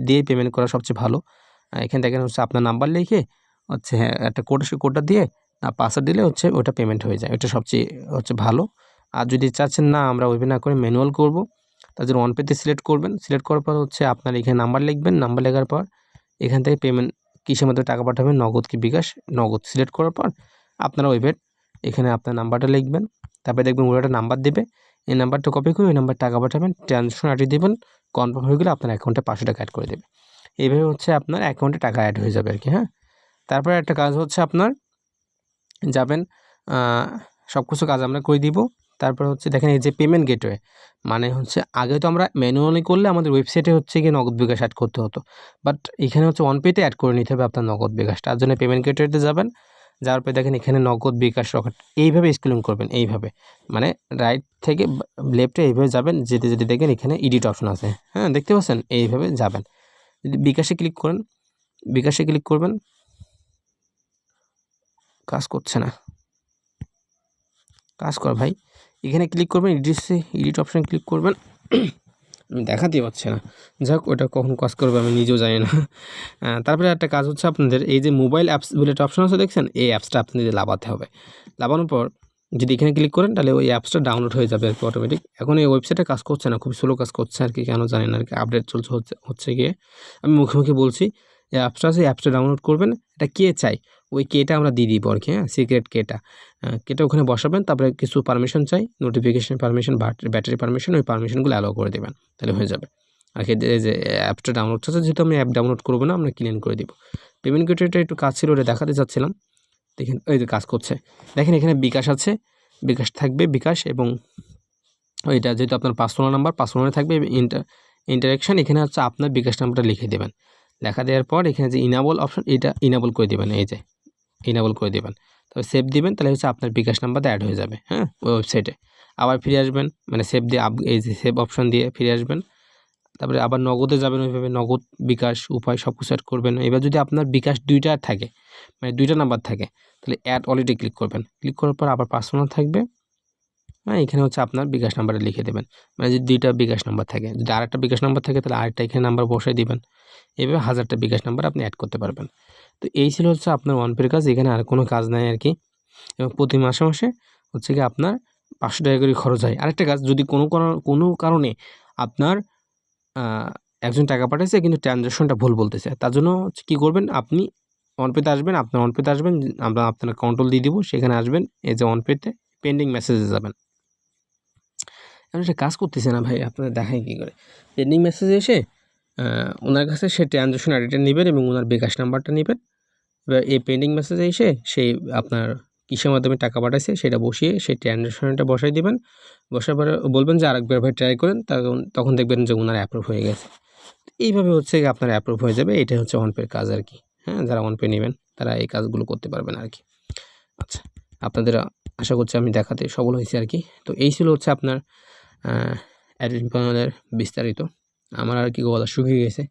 দিয়ে পেমেন্ট করা সবচেয়ে ভালো। এখানে দেখেন হচ্ছে আপনার নাম্বার লিখে হচ্ছে, হ্যাঁ, একটা কোড, সেই কোডটা দিয়ে পাসওয়ার্ড দিলে হচ্ছে ওটা পেমেন্ট হয়ে যায়, এটা সবচেয়ে হচ্ছে ভালো। আর যদি চাচ্ছেন না আমরা ওইভাবে না করে ম্যানুয়াল করব, তার জন্য অনপেতে সিলেক্ট করবেন। সিলেক্ট করার পর হচ্ছে আপনার এখানে নাম্বার লিখবেন, নাম্বার লেখার পর এখান থেকে পেমেন্ট কিসের মধ্যে টাকা পাঠাবেন, নগদ কি বিকাশ, নগদ সিলেক্ট করার পর আপনারা ওইভাবে এখানে আপনার নাম্বারটা লিখবেন। তারপরে দেখবেন ওরা একটা নাম্বার দেবে, এই নাম্বারটা কপি করে ওই নাম্বার টাকা পাঠাবেন, ট্রানজ্যাকশন আইডি দেবেন, কনফার্ম হয়ে গেলে আপনার অ্যাকাউন্টে 500 টাকা অ্যাড করে দেবে। এইভাবে হচ্ছে আপনার অ্যাকাউন্টে টাকা অ্যাড হয়ে যাবে আর কি। হ্যাঁ, তারপরে একটা কাজ হচ্ছে আপনার যাবেন, সব কিছু কাজ আমরা করে দিব। তারপর হচ্ছে দেখেন এই যে পেমেন্ট গেটওয়ে, মানে হচ্ছে আগে তো আমরা ম্যানুয়ালি করলে আমাদের ওয়েবসাইটে হচ্ছে গিয়ে নগদ বিকাশ অ্যাড করতে হতো, বাট এখানে হচ্ছে অনপেতে অ্যাড করে নিতে হবে আপনার নগদ বিকাশ। তার জন্য পেমেন্ট গেটওয়েতে যাবেন, যাওয়ার পরে দেখেন এখানে নগদ বিকাশ রকেট, এইভাবে স্ক্রলিং করবেন, এইভাবে মানে রাইট থেকে লেফটে এইভাবে যাবেন, যেতে যেতে দেখেন এখানে এডিট অপশন আছে। হ্যাঁ, দেখতে পাচ্ছেন, এইভাবে যাবেন। যদি বিকাশে ক্লিক করেন, বিকাশে ক্লিক করবেন, কাজ করছে না, কাজ কর ভাই। এখানে ক্লিক করবেন, এডিট অপশানে ক্লিক করবেন। আমি দেখাতে পারছি না, যাক ওটা কখন কাজ করবে আমি নিজেও জানি না। তারপরে একটা কাজ হচ্ছে আপনাদের এই যে মোবাইল অ্যাপস বলে একটা অপশন আছে দেখছেন, এই অ্যাপসটা আপনাদের লাগাতে হবে। লাগানোর পর যদি এখানে ক্লিক করেন, তাহলে ওই অ্যাপসটা ডাউনলোড হয়ে যাবে আর কি অটোমেটিক। এখন এই ওয়েবসাইটে কাজ করছে না, খুব স্লো কাজ করছে আর কি, কেন জানি না আর কি, আপডেট চলছে হচ্ছে গিয়ে। আমি মুখে মুখে বলছি, এই অ্যাপসটা আছে, অ্যাপসটা ডাউনলোড করবেন। এটা কে চাই, ওই কেটা আমরা দিয়ে দিব আর কি। হ্যাঁ, সিক্রেট কেটা, কেটা ওখানে বসাবেন। তারপরে কিছু পারমিশন চাই, নোটিফিকেশন পারমিশন, ব্যাটারি পারমিশন, ওই পারমিশনগুলো অ্যালাউ করে দেবেন, তাহলে হয়ে যাবে আর কি। এই যে অ্যাপটা ডাউনলোড হচ্ছে, যেহেতু আমি অ্যাপ ডাউনলোড করবো না, আমরা ক্লিন করে দিব। পেমেন্ট গেটওয়েটা একটু কাজ ছিল, ওটা দেখাতে চাচ্ছিলাম। দেখেন এই যে কাজ করছে, দেখেন এখানে বিকাশ আছে, বিকাশ থাকবে, বিকাশ, এবং ওইটা যেহেতু আপনার পার্সোনাল নাম্বার, পার্সোনালে থাকবে। ইন্টারাকশান এখানে হচ্ছে আপনার বিকাশ নাম্বারটা লিখে দেবেন। লেখা দেওয়ার পর এখানে যে ইনাবল অপশন, এটা ইনাবল করে দেবেন, এই যে ইনাবল করে দেবেন। তবে সেভ দিবেন, তাহলে হচ্ছে আপনার বিকাশ নাম্বারটা অ্যাড হয়ে যাবে। হ্যাঁ, ওই ওয়েবসাইটে আবার ফিরে আসবেন, মানে সেভ দিয়ে এই যে সেভ অপশন দিয়ে ফিরে আসবেন। তারপরে আবার নগদে যাবেন, ওইভাবে নগদ, বিকাশ, উপায় সব কিছু অ্যাড করবেন। এবার যদি আপনার বিকাশ দুইটা থাকে, মানে দুইটা নাম্বার থাকে, তাহলে অ্যাড অলরেডি ক্লিক করবেন। ক্লিক করার পর আবার পার্সোনাল থাকবে। হ্যাঁ, এখানে হচ্ছে আপনার বিকাশ নাম্বারটা লিখে দেবেন, মানে যদি দুইটা বিকাশ নাম্বার থাকে। যদি আরেকটা বিকাশ নাম্বার থাকে, তাহলে আরেকটা এখানে নাম্বার বসাই দিবেন। এভাবে 1000টা বিকাশ নাম্বার আপনি অ্যাড করতে পারবেন। তো এই ছিল হচ্ছে আপনার অনপের কাজ, এখানে আর কোনো কাজ নাই আর কি। এবং প্রতি মাসে মাসে হচ্ছে কি আপনার 500 টাকা করে খরচ হয়। আরেকটা কাজ, যদি কোনো কারণে আপনার একজন টাকা পাঠাইছে কিন্তু ট্রানজ্যাকশনটা ভুল বলতেছে, তার জন্য হচ্ছে কী করবেন, আপনি অনপেতে আসবেন, আমরা আপনার কন্ট্রোল দিয়ে দিব, সেখানে আসবেন, এই যে অনপেতে পেন্ডিং মেসেজে যাবেন। এখন সে কাজ করতেছে না ভাই, আপনাদের দেখায় কী করে। পেন্ডিং মেসেজে এসে ওনার কাছে সে ট্রানজ্যাকশন আইডিটা নেবেন এবং ওনার বিকাশ নাম্বারটা নেবেন। এবার এই পেন্ডিং মেসেজে এসে সেই আপনার কিসের মাধ্যমে টাকা পাঠাইছে সেটা বসিয়ে সেই ট্রানজ্যাকশনটা বসাই দিবেন। বসার পরে বলবেন যে আরেকবার ভাই ট্রাই করেন, তখন দেখবেন যে ওনার অ্যাপ্রুভ হয়ে গেছে। এইভাবে হচ্ছে আপনার অ্যাপ্রুভ হয়ে যাবে। এটাই হচ্ছে অনপের কাজ আর কি। হ্যাঁ, যারা অনপে নেবেন তারা এই কাজগুলো করতে পারবেন আর কি। আচ্ছা, আপনাদের আশা করছি আমি দেখাতে সফল হয়েছি আর কি। তো এই ছিল হচ্ছে আপনার অ্যাডমিন প্যানেলের বিস্তারিত। আমার আর কি গলা শুকিয়ে গেছে,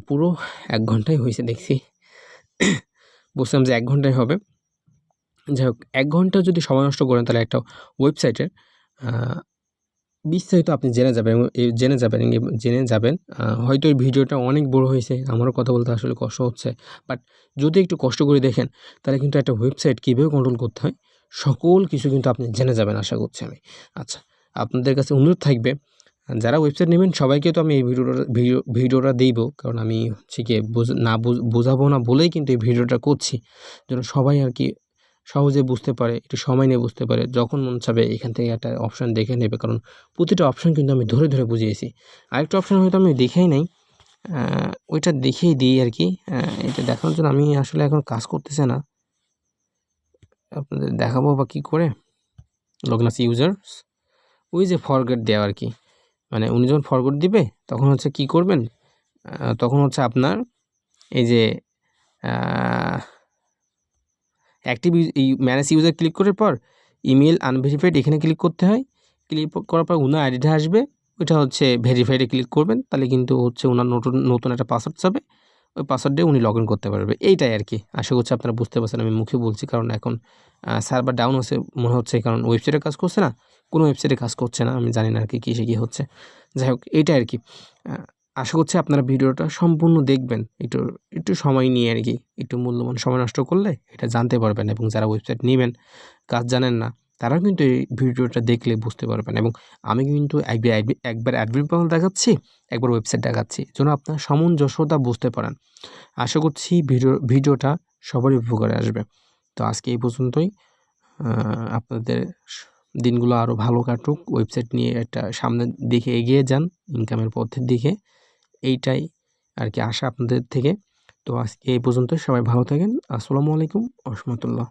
পুরো 1 ঘন্টাই হয়েছে দেখছি। বুঝলাম যে 1 ঘন্টাই হবে। যাই হোক, 1 ঘন্টা যদি সময় নষ্ট করেন, তাহলে একটা ওয়েবসাইটের বিস্তারিত আপনি জেনে যাবেন এবং জেনে যাবেন। হয়তো এই ভিডিওটা অনেক বড় হয়েছে, আমারও কথা বলতে আসলে কষ্ট হচ্ছে। বাট যদি একটু কষ্ট করে দেখেন তাহলে কিন্তু একটা ওয়েবসাইট কীভাবে কন্ট্রোল করতে হয় সকল কিছু কিন্তু আপনি জেনে যাবেন আশা করছি আমি। আচ্ছা, আপনাদের কাছে অনুরোধ থাকবে, যারা ওয়েবসাইট নেবেন সবাইকে তো আমি এই ভিডিওটা দেব, কারণ আমি হচ্ছে গিয়ে বোঝাবো না বলেই কিন্তু এই ভিডিওটা করছি, যেন সবাই আর কি সহজে বুঝতে পারে, একটু সময় নিয়ে বুঝতে পারে। যখন মন চাবে এখান থেকে একটা অপশান দেখে নেবে, কারণ প্রতিটা অপশান কিন্তু আমি ধরে ধরে বুঝিয়েছি। আরেকটা অপশান হয়তো আমি দেখেই নাই, ওইটা দেখিয়ে দিই আর কি। এটা দেখানোর জন্য আমি আসলে এখন কাজ করতেছে না, আপনাদের দেখাবো বা কী করে। লগইন আস ইউজার্স, ওই যে ফরগেট দেওয়া আর কি, মানে উনি যখন ফরগেট দিবে তখন হচ্ছে কি করবেন, তখন হচ্ছে আপনার এই যে অ্যাক্টিভ ম্যানেজ ইউজার ক্লিক করার পর ইমেল আনভেরিফাইড এখানে ক্লিক করতে হয়। ক্লিক করার পর ওনার আইডিটা আসবে, ওইটা হচ্ছে ভেরিফাইডে ক্লিক করবেন, তাহলে কিন্তু হচ্ছে ওনার নতুন একটা পাসওয়ার্ড যাবে, ওই পাসওয়ার্ড দিয়ে উনি লগ ইন করতে পারবে। এইটাই আর কি, আশা করছি আপনারা বুঝতে পারছেন। আমি মুখে বলছি কারণ এখন সার্ভার ডাউন হচ্ছে মনে হচ্ছে, কারণ ওয়েবসাইটে কাজ করছে না, কোনো ওয়েবসাইটে কাজ করছে না, আমি জানি না আর কি কিসে কী হচ্ছে। যাই হোক, এইটাই আর কি। আশা করছি আপনারা ভিডিওটা সম্পূর্ণ দেখবেন, একটু সময় নিয়ে আর কি, একটু মূল্যবান সময় নষ্ট করলে এটা জানতে পারবেন। এবং যারা ওয়েবসাইট নেবেন, কাজ জানেন না, তারাও কিন্তু এই ভিডিওটা দেখলে বুঝতে পারবেন। এবং আমি কিন্তু একবার অ্যাডমিন প্যানেল দেখাচ্ছি, একবার ওয়েবসাইট দেখাচ্ছি, যেন আপনার সামঞ্জস্যতা বুঝতে পারেন। আশা করছি ভিডিওটা সবারই উপকারে আসবে। তো আজকে এই পর্যন্তই। আপনাদের দিনগুলো আরও ভালো কাটুক, ওয়েবসাইট নিয়ে একটা সামনের দিকে এগিয়ে যান, ইনকামের পথের দিকে, এইটাই আর কি আশা আপনাদের থেকে। তো আজকে এই পর্যন্ত, সবাই ভালো থাকেন। আসসালামু আলাইকুম ওয়া রাহমাতুল্লাহ।